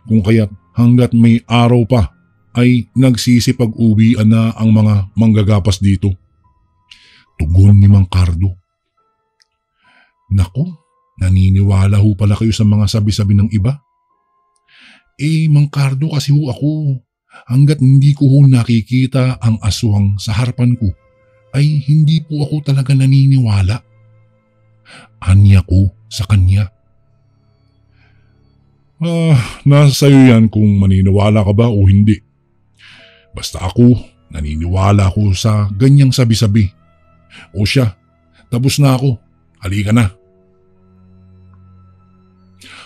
Kung kaya't hanggat may araw pa ay nagsisipag-uwian na ang mga manggagapas dito. Tugon ni Mang Cardo. Naku, naniniwala ho pala kayo sa mga sabi-sabi ng iba? Mang Cardo, kasi ho ako, hanggat hindi ko ho nakikita ang aswang sa harapan ko, ay hindi po ako talaga naniniwala. Anya ko sa kanya. Nasa sayo yan kung maniniwala ka ba o hindi. Basta ako, naniniwala ako sa ganyang sabi-sabi. O siya, tapos na ako, halika na.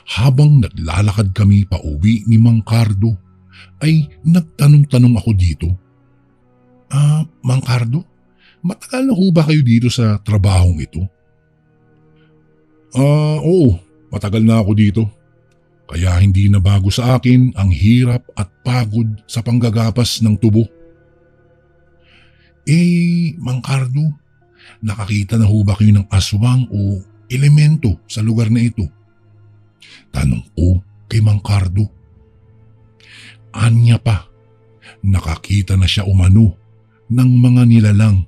Habang naglalakad kami pauwi ni Mang Cardo, ay nagtanong-tanong ako dito. Mang Cardo, matagal na ho ba kayo dito sa trabahong ito? Oo, matagal na ako dito. Kaya hindi na bago sa akin ang hirap at pagod sa panggagapas ng tubo. Mang Cardo, nakakita na ho ba kayo ng aswang o elemento sa lugar na ito? Tanong ko kay Mang Cardo. Anya pa, nakakita na siya umano ng mga nilalang,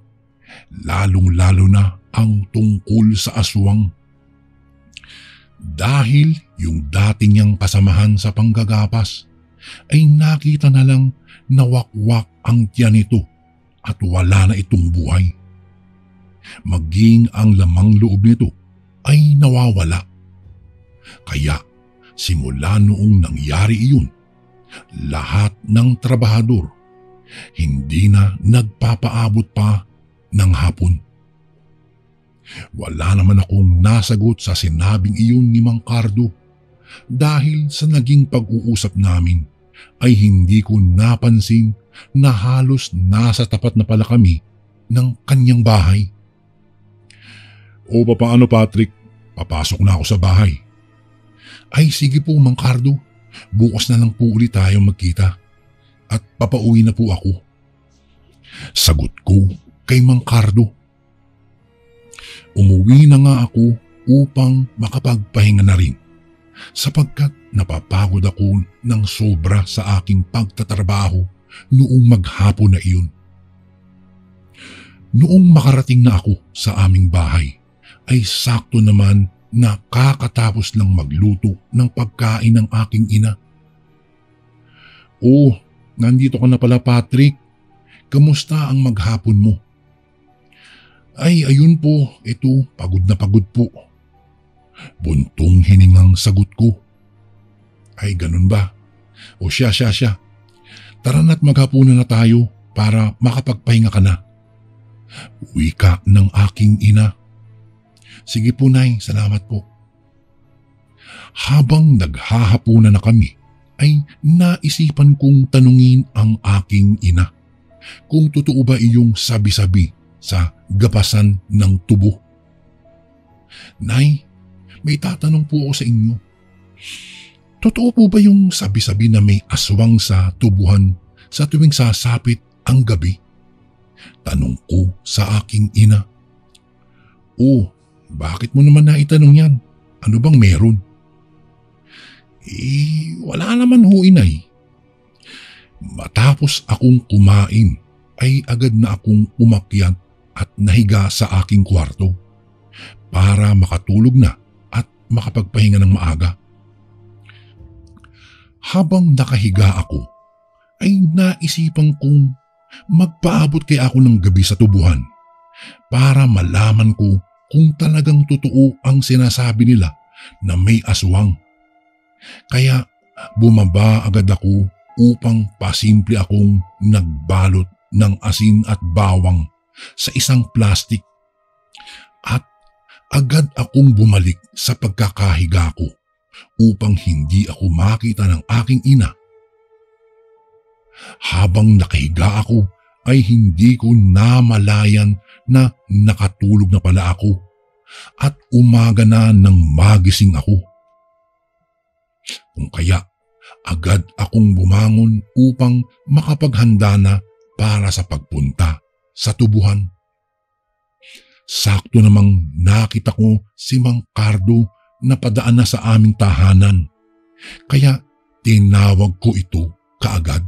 lalong-lalo na ang tungkol sa aswang. Dahil yung dati niyang kasamahan sa panggagapas ay nakita na lang na wakwak ang tiyan nito at wala na itong buhay. Maging ang lamang loob nito ay nawawala. Kaya simula noong nangyari iyon, lahat ng trabahador hindi na nagpapaabot pa ng hapon. Wala naman akong nasagot sa sinabing iyon ni Mang Cardo dahil sa naging pag-uusap namin ay hindi ko napansin na halos nasa tapat na pala kami ng kanyang bahay. O paano Patrick, papasok na ako sa bahay. Ay sige po Mang Cardo, bukas na lang po ulit tayong magkita at papauwi na po ako. Sagot ko kay Mang Cardo. Umuwi na nga ako upang makapagpahinga na rin sapagkat napapagod ako ng sobra sa aking pagtatrabaho noong maghapon na iyon. Noong makarating na ako sa aming bahay ay sakto naman na kakatapos lang magluto ng pagkain ng aking ina. Nandito ka na pala Patrick. Kamusta ang maghapon mo? Ay, ayun po, ito, pagod na pagod po. Buntong hiningang sagot ko. Ay, ganun ba? O siya. Tara na't maghapunan na tayo para makapagpahinga ka na. Wika ng aking ina. Sige po, Nay, salamat po. Habang naghahapunan na kami, ay naisipan kong tanungin ang aking ina kung totoo ba iyong sabi-sabi sa gapasan ng tubo. Nay, may tatanong po ako sa inyo. Totoo po ba yung sabi-sabi na may aswang sa tubuhan sa tuwing sasapit ang gabi? Tanong ko sa aking ina. Oh, bakit mo naman naitanong yan? Ano bang meron? Wala naman ho, inay. Matapos akong kumain, ay agad na akong umakyat at nahiga sa aking kwarto para makatulog na at makapagpahinga ng maaga. Habang nakahiga ako, ay naisipan kong magpaabot kay ako ng gabi sa tubuhan para malaman ko kung talagang totoo ang sinasabi nila na may aswang. Kaya bumaba agad ako upang pasimple akong nagbalot ng asin at bawang sa isang plastik at agad akong bumalik sa pagkakahiga ko upang hindi ako makita ng aking ina. Habang nakahiga ako ay hindi ko namalayan na nakatulog na pala ako at umaga na nang magising ako. Kung kaya, agad akong bumangon upang makapaghanda na para sa pagpunta sa tubuhan. Sakto namang nakita ko si Mang Cardo na padaan na sa aming tahanan. Kaya tinawag ko ito kaagad.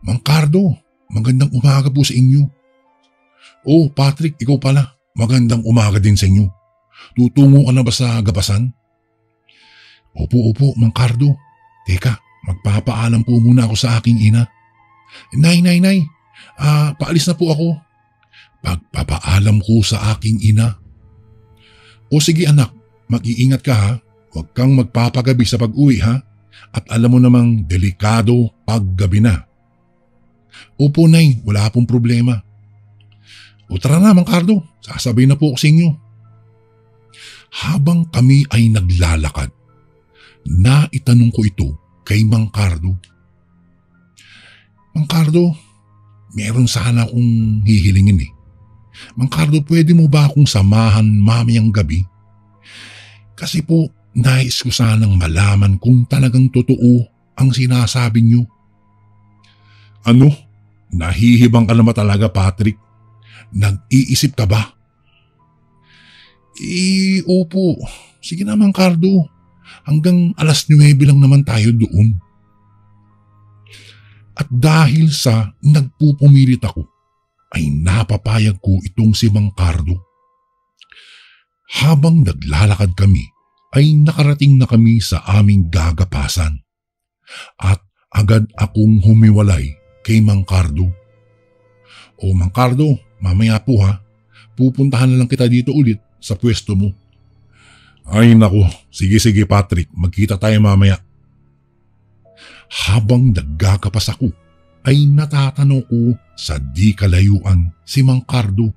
Mang Cardo, magandang umaga po sa inyo. Oh, Patrick, ikaw pala. Magandang umaga din sa inyo. Tutungo ka na ba sa gapasan? Opo, Mang Cardo. Teka, magpapaalam po muna ako sa aking ina. Nay. Paalis na po ako. Pagpapaalam ko sa aking ina. O sige anak, mag-iingat ka ha. Huwag kang magpapagabi sa pag-uwi ha. At alam mo namang delikado paggabi na. Opo, Nay, wala pong problema. O tara na, Mang Cardo. Sasabay na po ako sa inyo. Habang kami ay naglalakad, naitanong ko ito kay Mang Cardo. Mang Cardo, meron sana akong hihilingin eh. Mang Cardo, pwede mo ba akong samahan mamayang gabi? Kasi po, nais ko sanang malaman kung talagang totoo ang sinasabi niyo. Ano? Nahihibang ka naman talaga, Patrick. Nag-iisip ka ba? Opo. Sige na, Mang Cardo. Hanggang 9:00 lang naman tayo doon. At dahil sa nagpupumilit ako, ay napapayag ko itong si Mang Cardo. Habang naglalakad kami, ay nakarating na kami sa aming gagapasan. At agad akong humiwalay kay Mang Cardo. O Mang Cardo, mamaya po ha, pupuntahan na lang kita dito ulit sa pwesto mo. Ay naku, sige Patrick, magkita tayo mamaya. Habang naggagapas ako, ay natatanong ko sa di kalayuan si Mang Cardo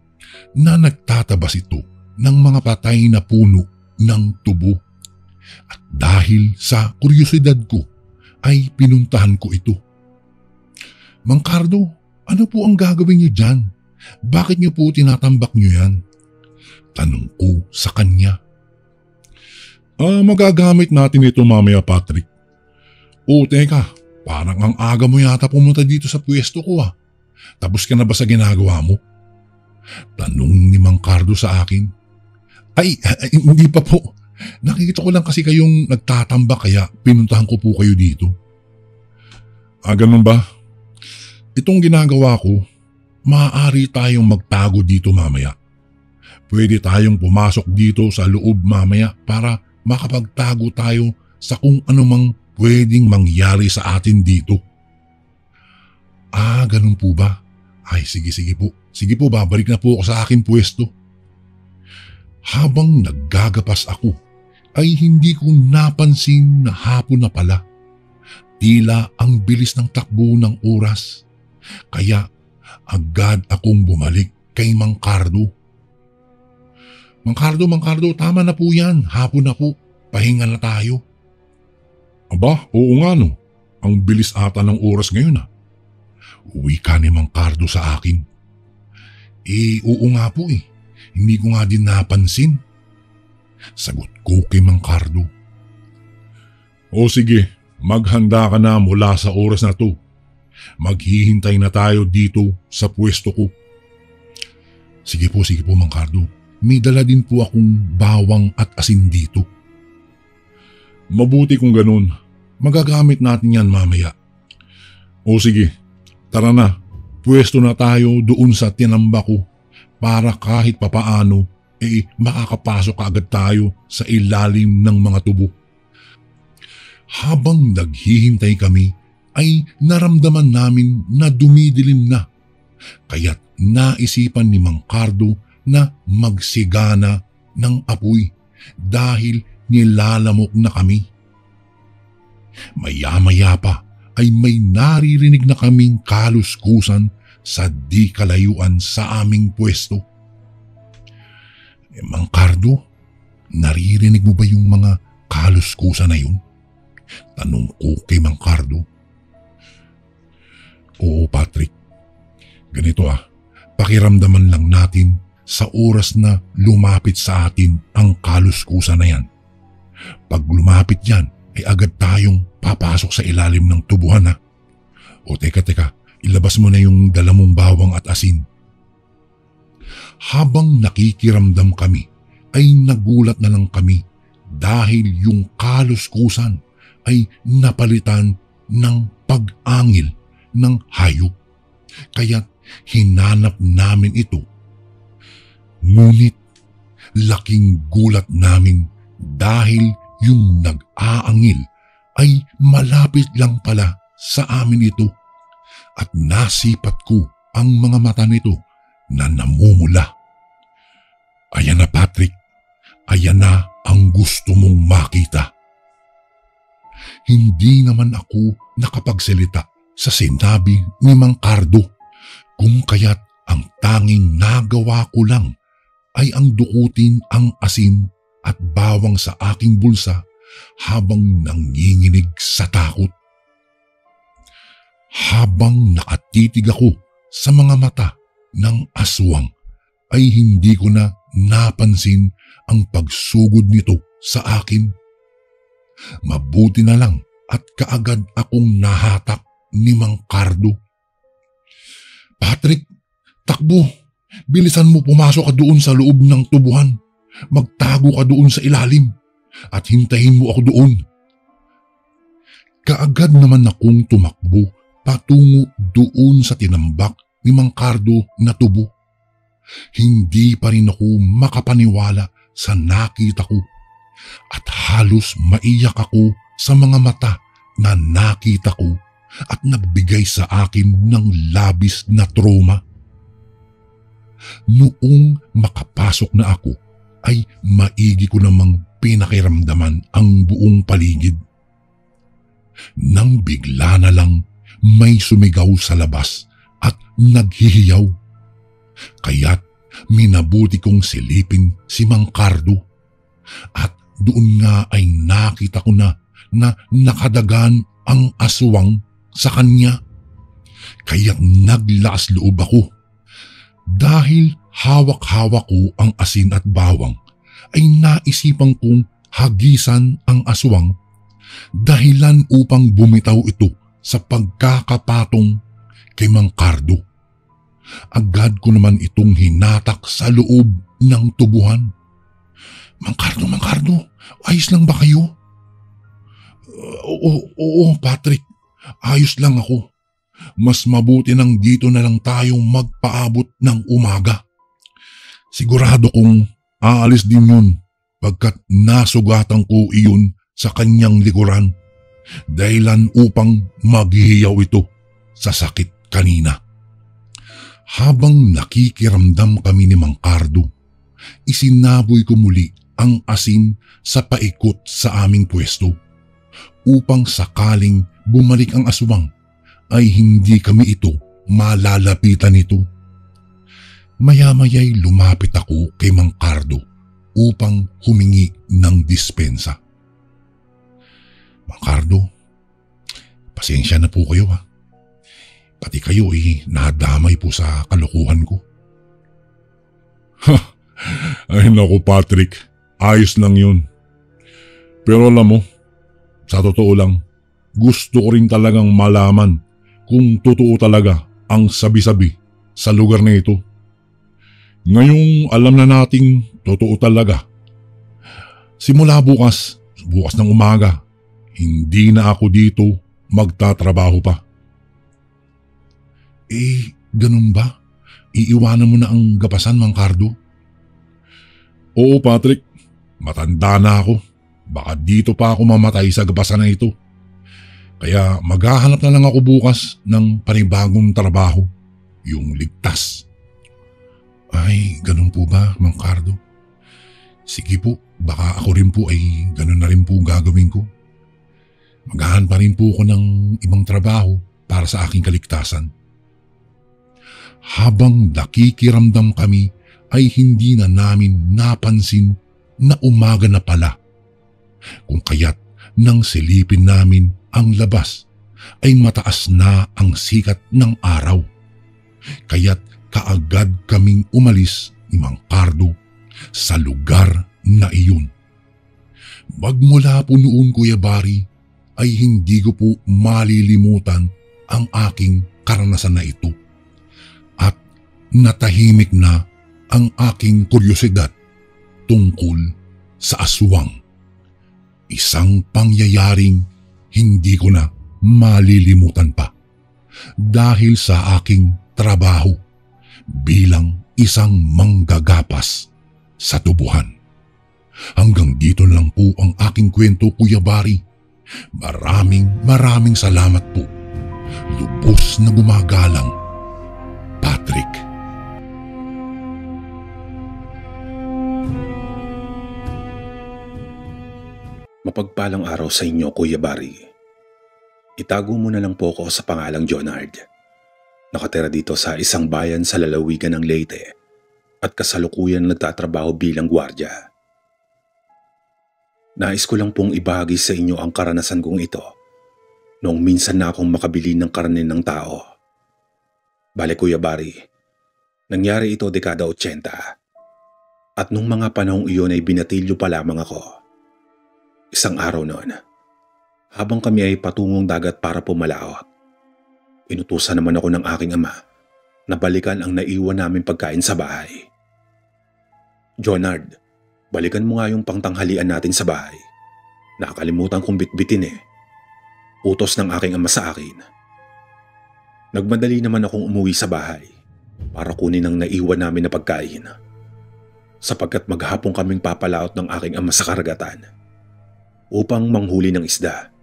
na nagtatabas ito ng mga patay na puno ng tubo. At dahil sa kuryosidad ko, ay pinuntahan ko ito. Mang Cardo, ano po ang gagawin niyo dyan? Bakit niyo po tinatambak niyo yan? Tanong ko sa kanya. Magagamit natin ito mamaya, Patrick. O teka, parang ang aga mo yata pumunta dito sa pwesto ko ah. Tapos ka na ba sa ginagawa mo? Tanong ni Mang Cardo sa akin. Ay, hindi pa po. Nakikita ko lang kasi kayong nagtatambak kaya pinuntahan ko po kayo dito. Ganun ba? Itong ginagawa ko, maaari tayong magtago dito mamaya. Pwede tayong pumasok dito sa loob mamaya para makapagtago tayo sa kung anumang pwedeng mangyari sa atin dito. Ganun po ba? Ay sige po. Sige po, babalik na po ako sa aking pwesto. Habang naggagapas ako, ay hindi ko napansin na hapon na pala. Tila ang bilis ng takbo ng oras. Kaya agad akong bumalik kay Mang Cardo. Mang Cardo, tama na po yan. Hapon na po. Pahinga na tayo. Aba, oo nga no. Ang bilis ata ng oras ngayon ah. Uwi ka ni Mang Cardo sa akin. Oo nga po eh. Hindi ko nga din napansin. Sagot ko kay Mang Cardo. O sige, maghanda ka na mula sa oras na to. Maghihintay na tayo dito sa pwesto ko. Sige po Mang Cardo. May dala din po akong bawang at asin dito. Mabuti kung ganun. Magagamit natin yan mamaya. O sige, tara na. Pwesto na tayo doon sa tinamba ko para kahit papaano makakapasok agad tayo sa ilalim ng mga tubo. Habang naghihintay kami ay naramdaman namin na dumidilim na. Kaya't naisipan ni Mang Cardo na magsigana ng apoy dahil nilalamok na kami. Maya-maya pa ay may naririnig na kaming kaluskusan sa di kalayuan sa aming pwesto. Mang Cardo, naririnig mo ba yung mga kaluskusan na yun? Tanong ko kay Mang Cardo. Oo Patrick, ganito pakiramdaman lang natin sa oras na lumapit sa atin ang kaluskusan na yan. Pag lumapit yan, ay agad tayong papasok sa ilalim ng tubuhan O teka, ilabas mo na yung dala mong bawang at asin. Habang nakikiramdam kami, ay nagulat na lang kami dahil yung kaluskusan ay napalitan ng pag-angil ng hayop. Kaya hinanap namin ito. Ngunit laking gulat namin dahil yung nag-aangil ay malapit lang pala sa amin ito at nasipat ko ang mga mata nito na namumula. Ayan na Patrick, ayan na ang gusto mong makita. Hindi naman ako nakapagsalita sa sinabi ni Mang Cardo, kung kaya't ang tanging nagawa ko lang ay ang dukutin ang asin at bawang sa aking bulsa habang nanginginig sa takot. Habang nakatitig ako sa mga mata ng aswang ay hindi ko na napansin ang pagsugod nito sa akin. Mabuti na lang at kaagad akong nahatak ni Mang Cardo. Patrick, takbo! Bilisan mo, pumasok ka doon sa loob ng tubuhan. Magtago ka doon sa ilalim at hintayin mo ako doon. Kaagad naman akong tumakbo patungo doon sa tinambak ni Mang Cardo na tubo. Hindi pa rin ako makapaniwala sa nakita ko at halos maiyak ako sa mga mata na nakita ko at nagbigay sa akin ng labis na trauma. Noong makapasok na ako ay maigi ko namang pinakiramdaman ang buong paligid. Nang bigla na lang may sumigaw sa labas at naghihiyaw. Kaya't minabuti kong silipin si Mang Cardo at doon nga ay nakita ko na nakadagan ang aswang sa kanya. Kaya't naglaas loob ako. Dahil hawak-hawak ko ang asin at bawang, ay naisipan kong hagisan ang aswang dahilan upang bumitaw ito sa pagkakapatong kay Mang Cardo. Agad ko naman itong hinatak sa loob ng tubuhan. Mang Cardo, ayos lang ba kayo? Oo, Patrick, ayos lang ako. Mas mabuti nang dito na lang tayong magpaabot ng umaga. Sigurado kong aalis din yun pagkat nasugatan ko iyon sa kanyang likuran dahilan upang maghihiyaw ito sa sakit kanina. Habang nakikiramdam kami ni Mang Cardo, isinaboy ko muli ang asin sa paikot sa aming pwesto upang sakaling bumalik ang aswang ay hindi kami ito malalapitan nito. Maya-maya'y lumapit ako kay Mang Cardo upang humingi ng dispensa. Mang Cardo, pasensya na po kayo ha. Pati kayo nadamay po sa kalokohan ko. Ay naku Patrick, ayos lang yun. Pero alam mo, sa totoo lang, gusto ko rin talagang malaman kung totoo talaga ang sabi-sabi sa lugar na ito. Ngayong alam na nating totoo talaga. Simula bukas ng umaga, hindi na ako dito magtatrabaho pa. Ganun ba? Iiwanan mo na ang gapasan, Mang Cardo? Oo, Patrick. Matanda na ako. Baka dito pa ako mamatay sa gapasan na ito. Kaya maghahanap na lang ako bukas ng panibagong trabaho. Yung ligtas. Ay, ganun po ba, Mang Cardo? Sige po, baka ako rin po ay ganun na rin po gagawin ko. Maghahanap pa rin po ako ng ibang trabaho para sa aking kaligtasan. Habang nakikiramdam kami ay hindi na namin napansin na umaga na pala. Kung kaya't nang silipin namin ang labas ay mataas na ang sikat ng araw. Kaya't kaagad kaming umalis ni Mang Cardo sa lugar na iyon. Magmula po noon, Kuya Barry, ay hindi ko po malilimutan ang aking karanasan na ito. At natahimik na ang aking kuryosidad tungkol sa aswang. Isang pangyayaring hindi ko na malilimutan pa dahil sa aking trabaho bilang isang manggagapas sa tubuhan. Hanggang dito lang po ang aking kwento, Kuya Barry. Maraming salamat po. Lubos na gumagalang, Patrick. Mapagpalang araw sa inyo, Kuya Barry. Itago mo na lang po ako sa pangalang Jonard. Nakatira dito sa isang bayan sa lalawigan ng Leyte at kasalukuyan nagtatrabaho bilang gwardiya. Nais ko lang pong ibahagi sa inyo ang karanasan kong ito noong minsan na akong makabili ng karne ng tao. Bale, Kuya Barry, nangyari ito dekada 80 at nung mga panahong iyon ay binatilyo pa lamang ako. Isang araw noon, habang kami ay patungong dagat para pumalaot, inutusan naman ako ng aking ama na balikan ang naiwan naming pagkain sa bahay. Jonard, balikan mo nga yung pangtanghalian natin sa bahay. Nakakalimutan kong bitbitin eh. Utos ng aking ama sa akin. Nagmadali naman akong umuwi sa bahay para kunin ang naiwan namin na pagkain. Sapagkat maghapon kaming papalaot ng aking ama sa karagatan upang manghuli ng isda.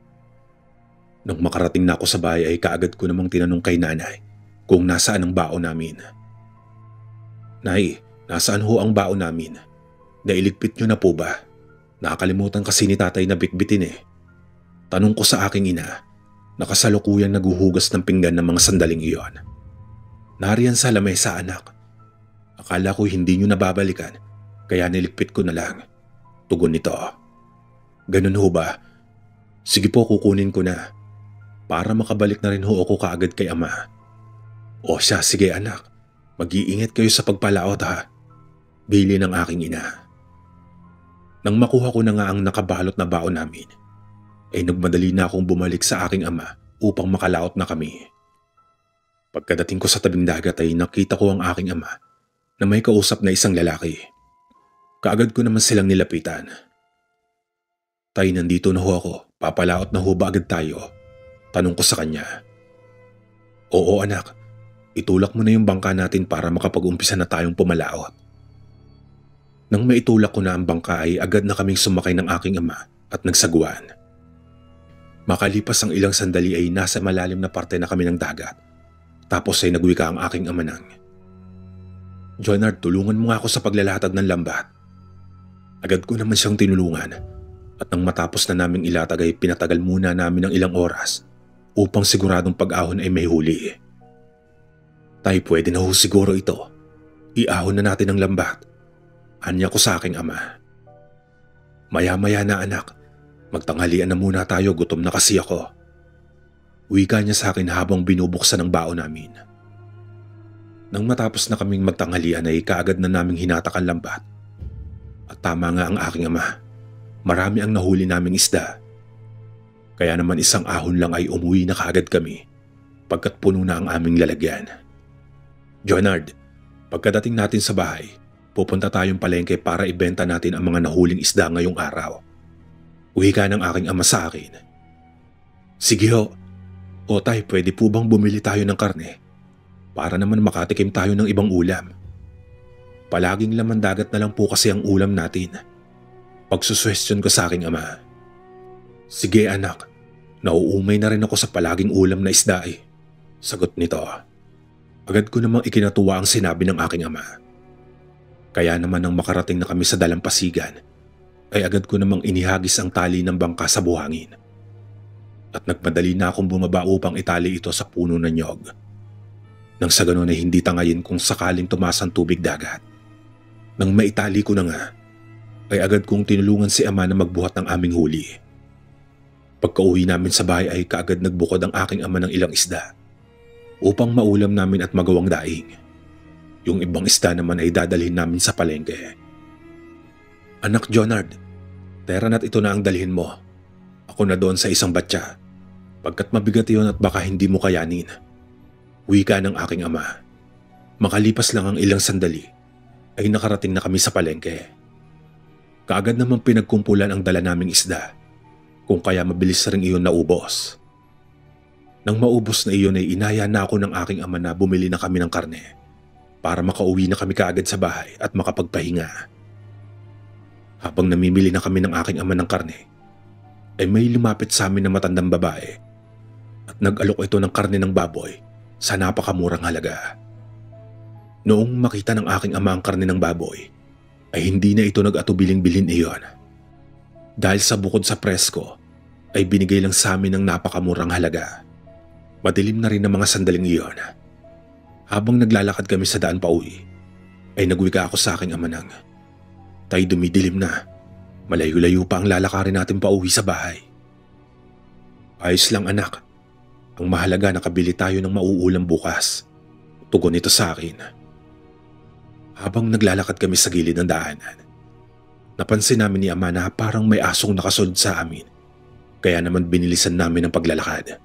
Nang makarating na ako sa bahay ay kaagad ko namang tinanong kay nanay kung nasaan ang baon namin. Nay, nasaan ho ang baon namin? Nailigpit nyo na po ba? Nakakalimutan kasi ni tatay na bitbitin eh. Tanong ko sa aking ina, nakasalukuyang naguhugas ng pinggan ng mga sandaling iyon. Nariyan sa lamesa, anak. Akala ko hindi nyo nababalikan, kaya niligpit ko na lang. Tugon nito. Ganun ho ba? Sige po, kukunin ko na. Para makabalik na rin ho ako kaagad kay ama. O siya, sige anak. Mag-iingat kayo sa pagpalaot ha. Bili ng aking ina. Nang makuha ko na nga ang nakabalot na baon namin, ay nagmadali na akong bumalik sa aking ama upang makalaot na kami. Pagkadating ko sa tabing dagat ay nakita ko ang aking ama na may kausap na isang lalaki. Kaagad ko naman silang nilapitan. Tay, nandito na ho ako. Papalaot na ho ba agad tayo? Tanong ko sa kanya. Oo anak, itulak mo na yung bangka natin para makapag-umpisa na tayong pumalaot. Nang maitulak ko na ang bangka ay agad na kaming sumakay ng aking ama at nagsaguan. Makalipas ang ilang sandali ay nasa malalim na parte na kami ng dagat. Tapos ay nagwika ang aking ama ng, Jonard, tulungan mo nga ako sa paglalatag ng lambat. Agad ko naman siyang tinulungan at nang matapos na naming ilatag ay pinatagal muna namin ng ilang oras upang siguradong pag-ahon ay may huli. Tay, pwede na ho siguro ito. Iahon na natin ang lambat. Anya ko sa aking ama. Maya-maya na anak, magtanghalian na muna tayo, gutom na kasi ako. Wika niya sa akin habang binubuksan ang baon namin. Nang matapos na kaming magtanghalian ay kaagad na naming hinatak ang lambat. At tama nga ang aking ama, marami ang nahuli naming isda. Kaya naman isang ahon lang ay umuwi na kaagad kami pagkat puno na ang aming lalagyan. Jonard, pagkadating natin sa bahay, pupunta tayong palengke para ibenta natin ang mga nahuling isda ngayong araw. Wika ng aking ama sa akin. Sige ho. O tay, pwede po bang bumili tayo ng karne? Para naman makatikim tayo ng ibang ulam. Palaging laman dagat na lang po kasi ang ulam natin. Pagsuswestiyon ko sa aking ama. Sige anak, nauumay na rin ako sa palaging ulam na isda eh. Sagot nito. Agad ko namang ikinatuwa ang sinabi ng aking ama. Kaya naman nang makarating na kami sa dalampasigan, ay agad ko namang inihagis ang tali ng bangka sa buhangin. At nagmadali na akong bumaba upang itali ito sa puno ng nyog. Nang sa ganun ay hindi tangayin kung sakaling tumaas ang tubig dagat. Nang maitali ko na nga, ay agad kong tinulungan si ama na magbuhat ng aming huli. Pagka-uwi namin sa bahay ay kaagad nagbukod ang aking ama ng ilang isda upang maulam namin at magawang daing. Yung ibang isda naman ay dadalhin namin sa palengke. Anak Jonard, tera na't ito na ang dalhin mo. Ako na doon sa isang batya, pagkat mabigat iyon at baka hindi mo kayanin. Wika ng aking ama. Makalipas lang ang ilang sandali, ay nakarating na kami sa palengke. Kaagad namang pinagkumpulan ang dala naming isda, kung kaya mabilis ring iyon naubos. Nang maubos na iyon ay inaya na ako ng aking ama na bumili na kami ng karne para makauwi na kami kaagad sa bahay at makapagpahinga. Habang namimili na kami ng aking ama ng karne, ay may lumapit sa amin na matandang babae at nag-alok ito ng karne ng baboy sa napakamurang halaga. Noong makita ng aking ama ang karne ng baboy, ay hindi na ito nag-atubiling bilhin iyon. Dahil sa bukod sa presko, ay binigay lang sa amin ng napakamurang halaga. Madilim na rin ang mga sandaling iyon. Habang naglalakad kami sa daan pa uwi, ay nagwika ako sa aking ama nang, Tay, dumidilim na. Malayo-layo pa ang lalakarin natin pa uwi sa bahay. Ayos lang anak. Ang mahalaga nakabili tayo ng mauulam bukas. Tugon ito sa akin. Habang naglalakad kami sa gilid ng daanan, napansin namin ni ama na parang may asong nakasunod sa amin. Kaya naman binilisan namin ang paglalakad.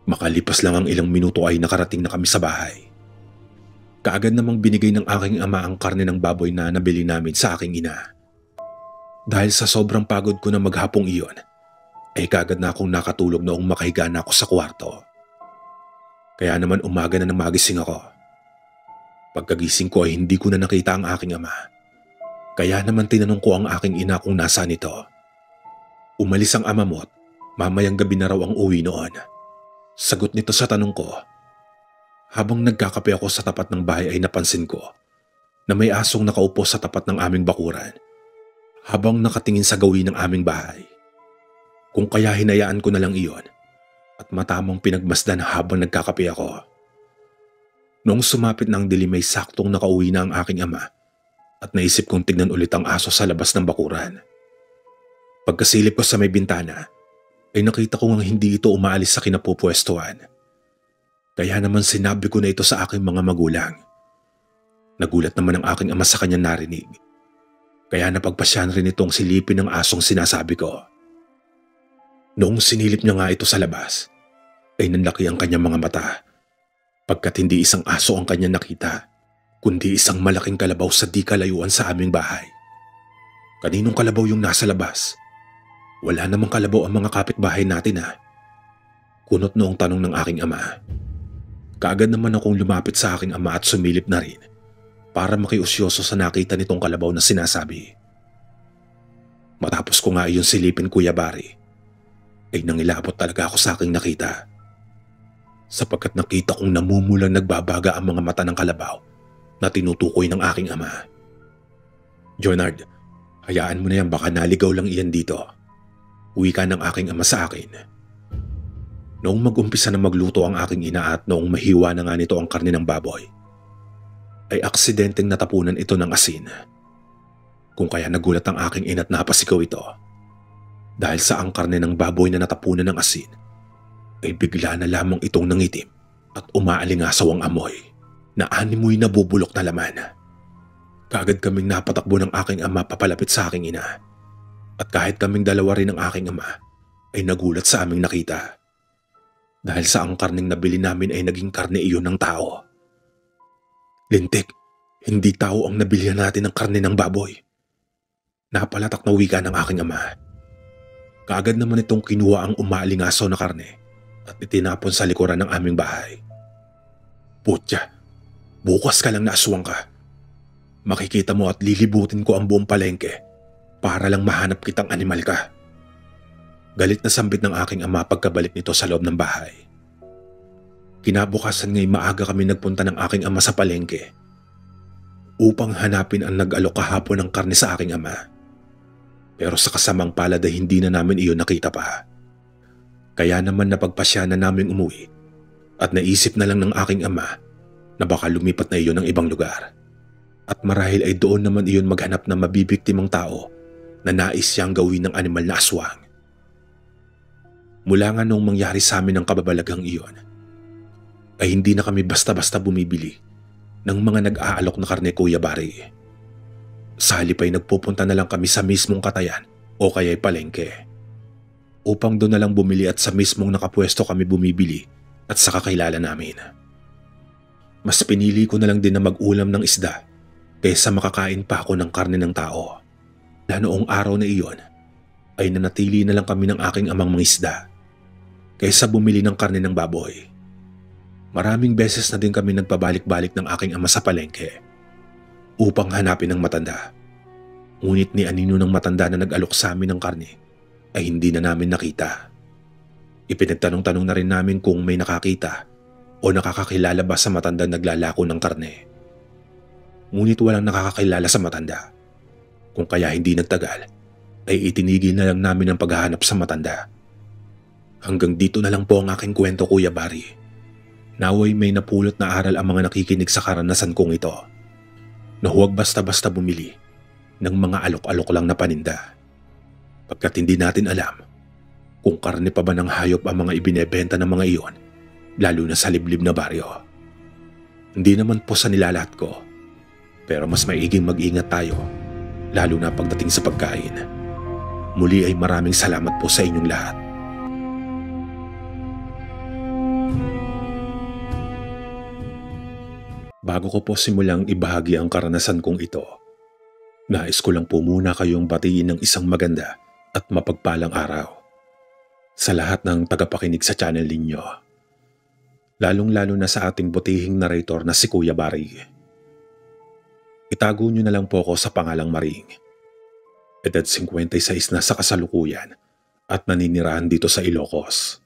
Makalipas lang ang ilang minuto ay nakarating na kami sa bahay. Kaagad namang binigay ng aking ama ang karne ng baboy na nabili namin sa aking ina. Dahil sa sobrang pagod ko na maghapong iyon, ay kaagad na akong nakatulog noong makahiga na ako sa kwarto. Kaya naman umaga na nang magising ako. Pagkagising ko ay hindi ko na nakita ang aking ama. Kaya naman tinanong ko ang aking ina kung nasaan ito. Umalis ang ama mo at mamayang gabi na raw ang uwi noon. Sagot nito sa tanong ko. Habang nagkakape ako sa tapat ng bahay ay napansin ko na may asong nakaupo sa tapat ng aming bakuran habang nakatingin sa gawin ng aming bahay. Kung kaya hinayaan ko na lang iyon at matamang pinagmasdan habang nagkakape ako. Noong sumapit na ang dilim ay saktong nakauwi na ang aking ama at naisip kong tignan ulit ang aso sa labas ng bakuran. Pagkasilip ko sa may bintana ay nakita ko ngang hindi ito umaalis sa kinapupwestuhan. Kaya naman sinabi ko na ito sa aking mga magulang. Nagulat naman ang aking ama sa kanyang narinig. Kaya napagpasyan rin itong silipin ng asong sinasabi ko. Noong sinilip niya nga ito sa labas, ay nanlaki ang kanyang mga mata. Pagkat hindi isang aso ang kanyang nakita, kundi isang malaking kalabaw sa di kalayuan sa aming bahay. Kaninong kalabaw yung nasa labas? Wala namang kalabaw ang mga kapitbahay natin ha. Kunot noong tanong ng aking ama. Kaagad naman akong lumapit sa aking ama at sumilip na rin para makiusyoso sa nakita nitong kalabaw na sinasabi. Matapos ko nga iyon silipin, Kuya Bari, ay nangilabot talaga ako sa aking nakita. Sapagkat nakita kong namumulang nagbabaga ang mga mata ng kalabaw na tinutukoy ng aking ama. Jonard, hayaan mo na yan, baka naligaw lang iyan dito. Wika ng aking ama sa akin. Noong mag-umpisa na magluto ang aking ina at noong mahiwa na nga nito ang karne ng baboy, ay aksidenteng natapunan ito ng asin. Kung kaya nagulat ang aking ina at napasigaw ito. Dahil sa ang karne ng baboy na natapunan ng asin, ay bigla na lamang itong nangitim at umaalingasaw ang amoy na animoy nabubulok na laman. Kaagad kaming napatakbo ng aking ama papalapit sa aking ina. At kahit kaming dalawa rin ng aking ama ay nagulat sa aming nakita. Dahil sa ang karneng nabili namin ay naging karne iyon ng tao. Lintik, hindi tao ang nabilihan natin ng karne ng baboy. Napalatak na wika ng aking ama. Kaagad naman itong kinuha ang umaalingasaw na karne at itinapon sa likuran ng aming bahay. Putya, bukas ka lang na aswang ka. Makikita mo at lilibutin ko ang buong palengke para lang mahanap kitang animal ka. Galit na sambit ng aking ama pagkabalik nito sa loob ng bahay. Kinabukasan nga'y maaga kami nagpunta ng aking ama sa palengke upang hanapin ang nag-alok kahapon ng karne sa aking ama. Pero sa kasamang palad ay hindi na namin iyon nakita pa. Kaya naman napagpasya na namin umuwi at naisip na lang ng aking ama na baka lumipat na iyon ng ibang lugar. At marahil ay doon naman iyon maghanap ng mabibiktimang tao na nais siyang gawin ng animal na aswang. Mula nga nung mangyari sa amin ang kababalaghang iyon, ay hindi na kami basta-basta bumibili ng mga nag-aalok na karne, Kuya Barry. Sa halip ay nagpupunta na lang kami sa mismong katayan o kaya'y palengke. Upang doon na lang bumili at sa mismong nakapwesto kami bumibili at sa kakilala namin. Mas pinili ko na lang din na mag-ulam ng isda kaysa makakain pa ako ng karne ng tao. Na noong araw na iyon ay nanatili na lang kami ng aking amang mangisda kaysa bumili ng karne ng baboy. Maraming beses na din kami nagpabalik-balik ng aking ama sa palengke upang hanapin ng matanda. Ngunit ni anino ng matanda na nag-alok sa amin ng karne ay hindi na namin nakita. Ipinagtanong-tanong na rin namin kung may nakakita o nakakakilala ba sa matanda naglalako ng karne. Ngunit walang nakakakilala sa matanda. Kung kaya hindi nagtagal, ay itinigil na lang namin ang paghahanap sa matanda. Hanggang dito na lang po ang aking kwento, Kuya Barry. Naway may napulot na aral ang mga nakikinig sa karanasan kong ito. Na huwag basta-basta bumili ng mga alok-alok lang na paninda. Pagkat hindi natin alam kung karne pa ba ng hayop ang mga ibinebenta ng mga iyon, lalo na sa liblib na baryo. Hindi naman po sa nilalat ko. Pero mas maiging mag-ingat tayo, lalo na pagdating sa pagkain. Muli ay maraming salamat po sa inyong lahat. Bago ko po simulang ibahagi ang karanasan kong ito, nais ko lang po muna kayong batiin ng isang maganda at mapagpalang araw sa lahat ng tagapakinig sa channel ninyo. Lalong-lalo na sa ating butihing narrator na si Kuya Barry. Itago niyo na lang po ako sa pangalang Maring. Edad 56 na sa kasalukuyan at naninirahan dito sa Ilocos.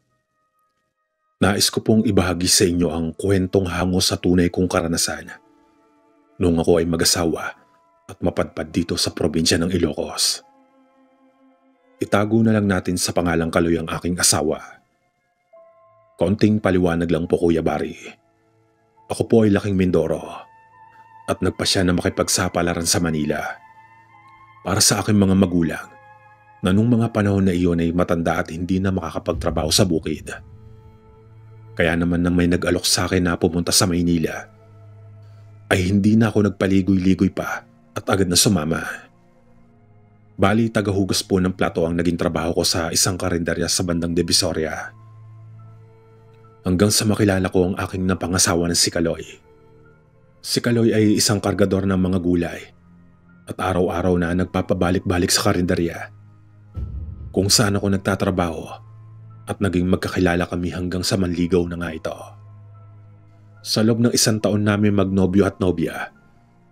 Nais ko pong ibahagi sa inyo ang kwentong hango sa tunay kong karanasan noong ako ay mag-asawa at mapadpad dito sa probinsya ng Ilocos. Itago na lang natin sa pangalang Kaloy ang aking asawa. Konting paliwanag lang po, Kuya Barry. Ako po ay laking Mindoro at nagpasya na makipagsapalaran sa Manila para sa aking mga magulang na nung mga panahon na iyon ay matanda at hindi na makakapagtrabaho sa bukid. Kaya naman nang may nag-alok sa akin na pumunta sa Maynila, ay hindi na ako nagpaligoy-ligoy pa at agad na sumama. Bali, tagahugas po ng plato ang naging trabaho ko sa isang karinderya sa bandang Divisoria. Hanggang sa makilala ko ang aking napangasawa na si Kaloy. Si Kaloy ay isang kargador ng mga gulay at araw-araw na nagpapabalik-balik sa karinderya kung saan ako nagtatrabaho at naging magkakilala kami hanggang sa manligaw na nga ito. Sa loob ng 1 taon namin magnobyo at nobya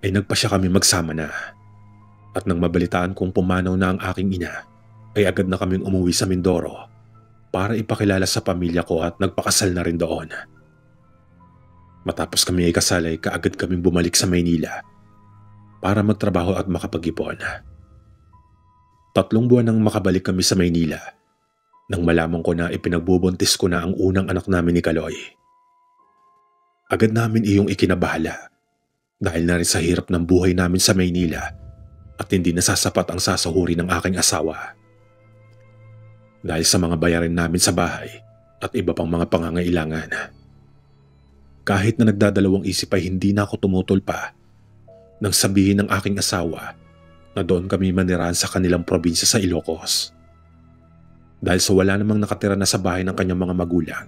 ay nagpasya kami magsama na at nang mabalitaan kong pumanaw na ang aking ina ay agad na kaming umuwi sa Mindoro para ipakilala sa pamilya ko at nagpakasal na rin doon. Matapos kami ay kasal ay kaagad kaming bumalik sa Maynila para magtrabaho at makapag-ipon. 3 buwan nang makabalik kami sa Maynila nang malaman ko na ipinagbubuntis ko na ang unang anak namin ni Kaloy. Agad namin iyong ikinabahala dahil na rin sa hirap ng buhay namin sa Maynila at hindi nasasapat ang sasahuri ng aking asawa. Dahil sa mga bayarin namin sa bahay at iba pang mga pangangailangan. Kahit na nagdadalawang isip ay hindi na ako tumutol pa nang sabihin ng aking asawa na doon kami manirahan sa kanilang probinsya sa Ilocos. Dahil sa wala namang nakatira na sa bahay ng kanyang mga magulang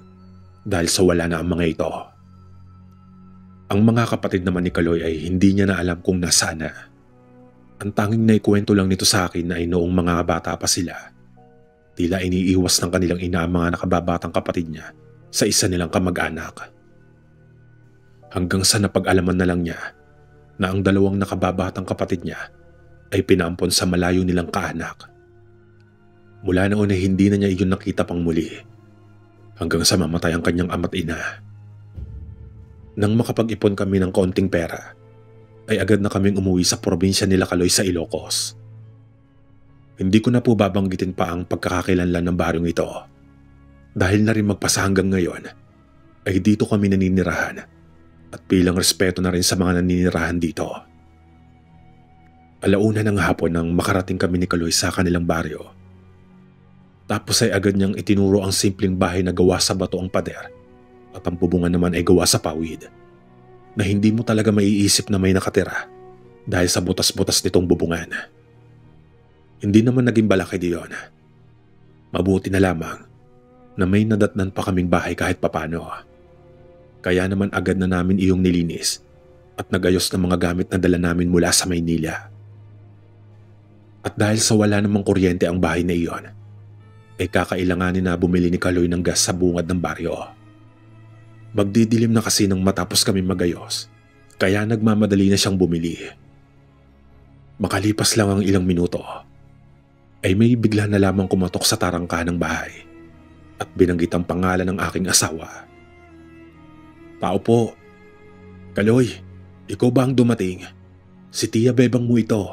dahil sa wala na ang mga ito. Ang mga kapatid naman ni Kaloy ay hindi niya na alam kung nasaan na. Ang tanging naikwento lang nito sa akin ay noong mga bata pa sila. Tila iniiwas ng kanilang ina ang mga nakababatang kapatid niya sa isa nilang kamag-anak. Hanggang sa napag-alaman na lang niya na ang 2 nakababatang kapatid niya ay pinaampon sa malayo nilang kaanak. Mula noon ay hindi na niya iyon nakita pang muli hanggang sa mamatay ang kanyang ama't ina. Nang makapag-ipon kami ng kaunting pera, ay agad na kaming umuwi sa probinsya nila Kaloy sa Ilocos. Hindi ko na po babanggitin pa ang pagkakakilanlan ng baryong ito dahil na rin magpasa hanggang ngayon ay dito kami naninirahan at bilang respeto na rin sa mga naninirahan dito. 1:00 ng hapon nang makarating kami ni Kaloy sa kanilang baryo. Tapos ay agad niyang itinuro ang simpleng bahay na gawa sa bato ang pader at ang bubungan naman ay gawa sa pawid na hindi mo talaga maiisip na may nakatira dahil sa butas-butas nitong bubungan. Hindi naman naging balakid iyon. Mabuti na lamang na may nadatnan pa kaming bahay kahit papano. Kaya naman agad na namin iyong nilinis at nagayos ng mga gamit na dala namin mula sa Maynila. At dahil sa wala namang kuryente ang bahay na iyon, ay kakailanganin na bumili ni Kaloy ng gas sa bungad ng baryo. Magdidilim na kasi nang matapos kami magayos, kaya nagmamadali na siyang bumili. Makalipas lang ang ilang minuto, ay may bigla na lamang kumatok sa tarangkahan ng bahay at binanggit ang pangalan ng aking asawa. Tao po. Kaloy, ikaw ba ang dumating? Si Tia Bebang mo ito.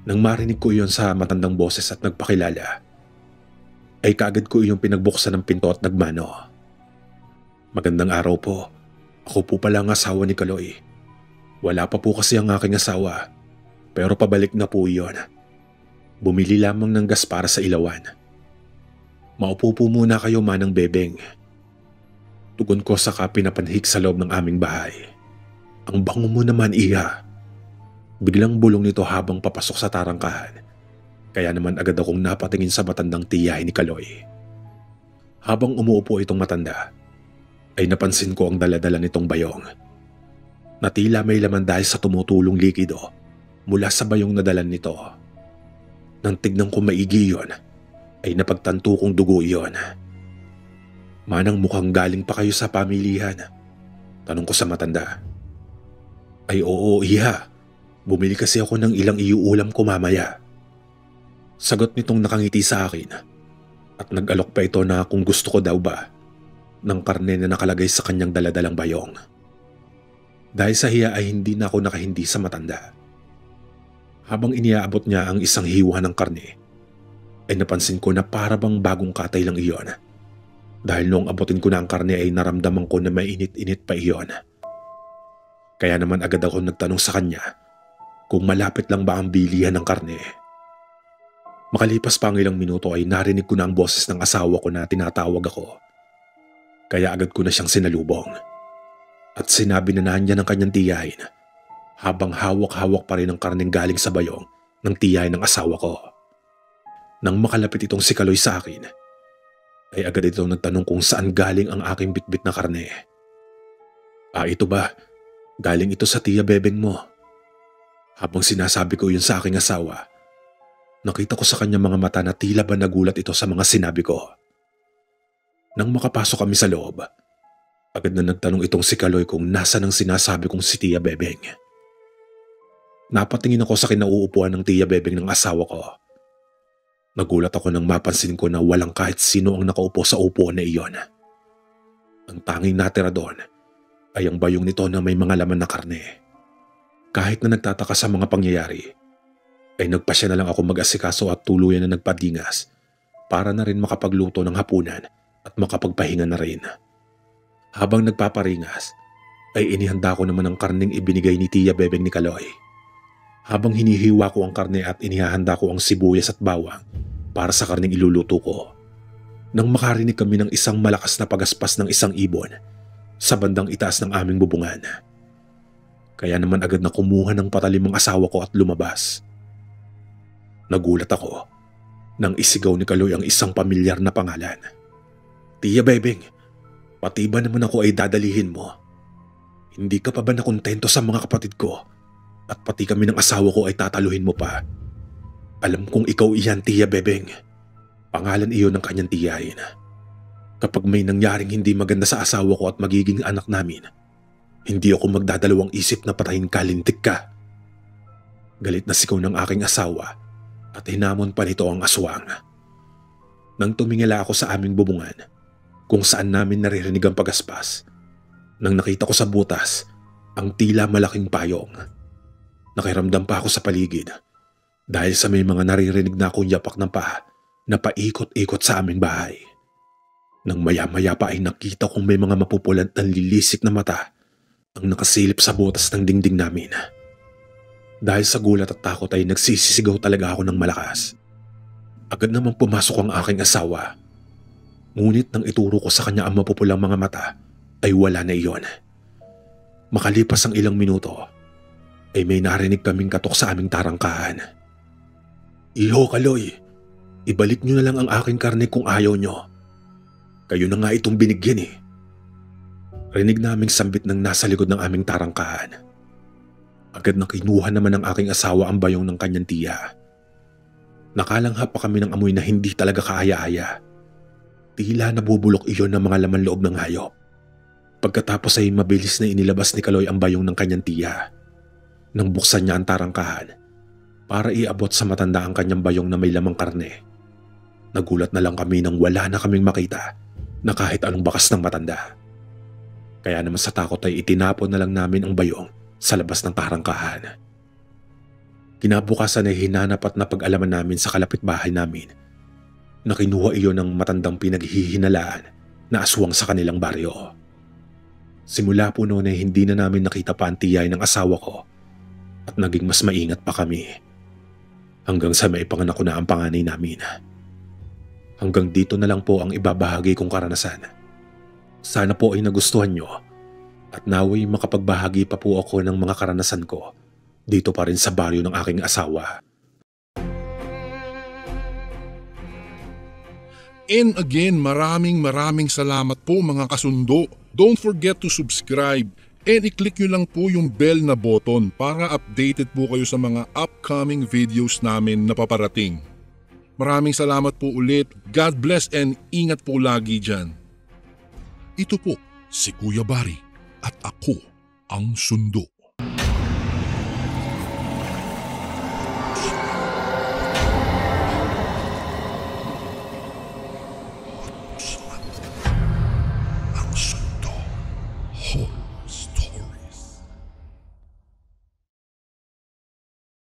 Nang marinig ko iyon sa matandang boses at nagpakilala, ay kaagad ko iyong pinagbuksan ng pinto at nagmano. Magandang araw po. Ako po pala ang asawa ni Kaloy. Wala pa po kasi ang aking asawa, pero pabalik na po iyon. Bumili lamang ng gas para sa ilawan. Maupo po muna kayo, Manang Bebeng. Tugon ko saka pinapanhik sa loob ng aming bahay. Ang bango mo naman, Iha. Biglang bulong nito habang papasok sa tarangkahan. Kaya naman agad akong napatingin sa matandang tiyahin ni Kaloy. Habang umuupo itong matanda, ay napansin ko ang daladala nitong bayong. Na tila may laman dahil sa tumutulong likido mula sa bayong na dalan nito. Nang tignan ko maigi yun, ay napagtanto kong dugo iyon. Manang mukhang galing pa kayo sa pamilihan? Tanong ko sa matanda. Ay oo, Iha. Bumili kasi ako ng ilang iuulam ko mamaya. Sagot nitong nakangiti sa akin at nag-alok pa ito na kung gusto ko daw ba ng karne na nakalagay sa kanyang daladalang bayong. Dahil sa hiya ay hindi na ako nakahindi sa matanda. Habang iniaabot niya ang isang hiwa ng karne, ay napansin ko na para bang bagong katay lang iyon. Dahil noong abutin ko na ang karne ay naramdaman ko na mainit-init pa iyon. Kaya naman agad ako nagtanong sa kanya kung malapit lang ba ang bilihan ng karne. Makalipas pa ang ilang minuto ay narinig ko na ang boses ng asawa ko na tinatawag ako. Kaya agad ko na siyang sinalubong. At sinabi na niya ng kanyang tiyahin habang hawak-hawak pa rin ang karneng galing sa bayong ng tiyahin ng asawa ko. Nang makalapit itong si Kaloy sa akin, ay agad itong nagtanong kung saan galing ang aking bitbit na karne. Ito ba? Galing ito sa Tia Bebeng mo. Habang sinasabi ko yun sa aking asawa, nakita ko sa kanyang mga mata na tila ba nagulat ito sa mga sinabi ko. Nang makapasok kami sa loob, agad na nagtanong itong si Kaloy kung nasa nang sinasabi kong si Tia Bebeng. Napatingin ako sa kinauupuan ng Tia Bebeng ng asawa ko. Nagulat ako nang mapansin ko na walang kahit sino ang nakaupo sa upuan na iyon. Ang tanging natira doon ay ang bayong nito na may mga laman na karne. Kahit na nagtataka sa mga pangyayari, ay nagpasya na lang ako mag-asikaso at tuluyan na nagpadingas para na rin makapagluto ng hapunan at makapagpahinga na rin. Habang nagpaparingas, ay inihanda ko naman ang karneng ibinigay ni Tia Bebeng ni Kaloy. Habang hinihiwa ko ang karne at inihahanda ko ang sibuyas at bawang para sa karneng iluluto ko, nang makarinig kami ng isang malakas na pagaspas ng isang ibon sa bandang itaas ng aming bubungan. Kaya naman agad na kumuha ng patalim ang asawa ko at lumabas. Nagulat ako nang isigaw ni Kaloy ang isang pamilyar na pangalan. Tia Bebeng, pati ba naman ako ay dadalihin mo? Hindi ka pa ba nakontento sa mga kapatid ko? At pati kami ng asawa ko ay tataluhin mo pa. Alam kong ikaw iyan, Tia Bebeng. Pangalan iyon ng kanyang tiyahin. Kapag may nangyaring hindi maganda sa asawa ko at magiging anak namin, hindi ako magdadalawang isip na patayin ka, lintik ka. Galit na sigaw ng aking asawa at hinamon pa nito ang aswang. Nang tumingala ako sa aming bubungan, kung saan namin naririnig ang pagaspas, nang nakita ko sa butas ang tila malaking payong. Nakiramdam pa ako sa paligid dahil sa may mga naririnig na akong yapak ng paa na paikot-ikot sa aming bahay. Nang maya-maya pa ay nakita kong may mga mapupulant at lilisik na mata ang nakasilip sa butas ng dingding namin. Dahil sa gulat at takot ay nagsisisigaw talaga ako ng malakas. Agad namang pumasok ang aking asawa. Ngunit nang ituro ko sa kanya ang mapupulang mga mata ay wala na iyon. Makalipas ang ilang minuto ay may narinig kaming katok sa aming tarangkahan. Iho, Kaloy, ibalik nyo na lang ang aking karne kung ayaw nyo. Kayo na nga itong binigyan eh. Rinig naming sambit ng nasa likod ng aming tarangkahan. Agad na kinuha naman ng aking asawa ang bayong ng kanyang tiya. Nakalanghap pa kami ng amoy na hindi talaga kaaya-aya. Tila nabubulok iyon ng mga laman loob ng hayop. Pagkatapos ay mabilis na inilabas ni Kaloy ang bayong ng kanyang tiya. Nang buksan niya ang tarangkahan para iabot sa matanda ang kanyang bayong na may lamang karne. Nagulat na lang kami nang wala na kaming makita na kahit anong bakas ng matanda. Kaya naman sa takot ay itinapon na lang namin ang bayong sa labas ng tarangkahan. Kinabukasan ay hinanap at napag-alaman namin sa kalapitbahay namin na kinuha iyon ng matandang pinaghihinalaan na aswang sa kanilang baryo. Simula po noon ay hindi na namin nakita pa ang tiyay ng asawa ko at naging mas maingat pa kami. Hanggang sa maipanganak ko na ang panganay namin. Hanggang dito na lang po ang ibabahagi kong karanasan. Sana po ay nagustuhan nyo at naway makapagbahagi pa po ako ng mga karanasan ko dito pa rin sa baryo ng aking asawa. And again, maraming salamat po mga kasundo. Don't forget to subscribe and i-click nyo lang po yung bell na button para updated po kayo sa mga upcoming videos namin na paparating. Maraming salamat po ulit. God bless and ingat po lagi dyan. Ito po si Kuya Bari at ako ang Sundo.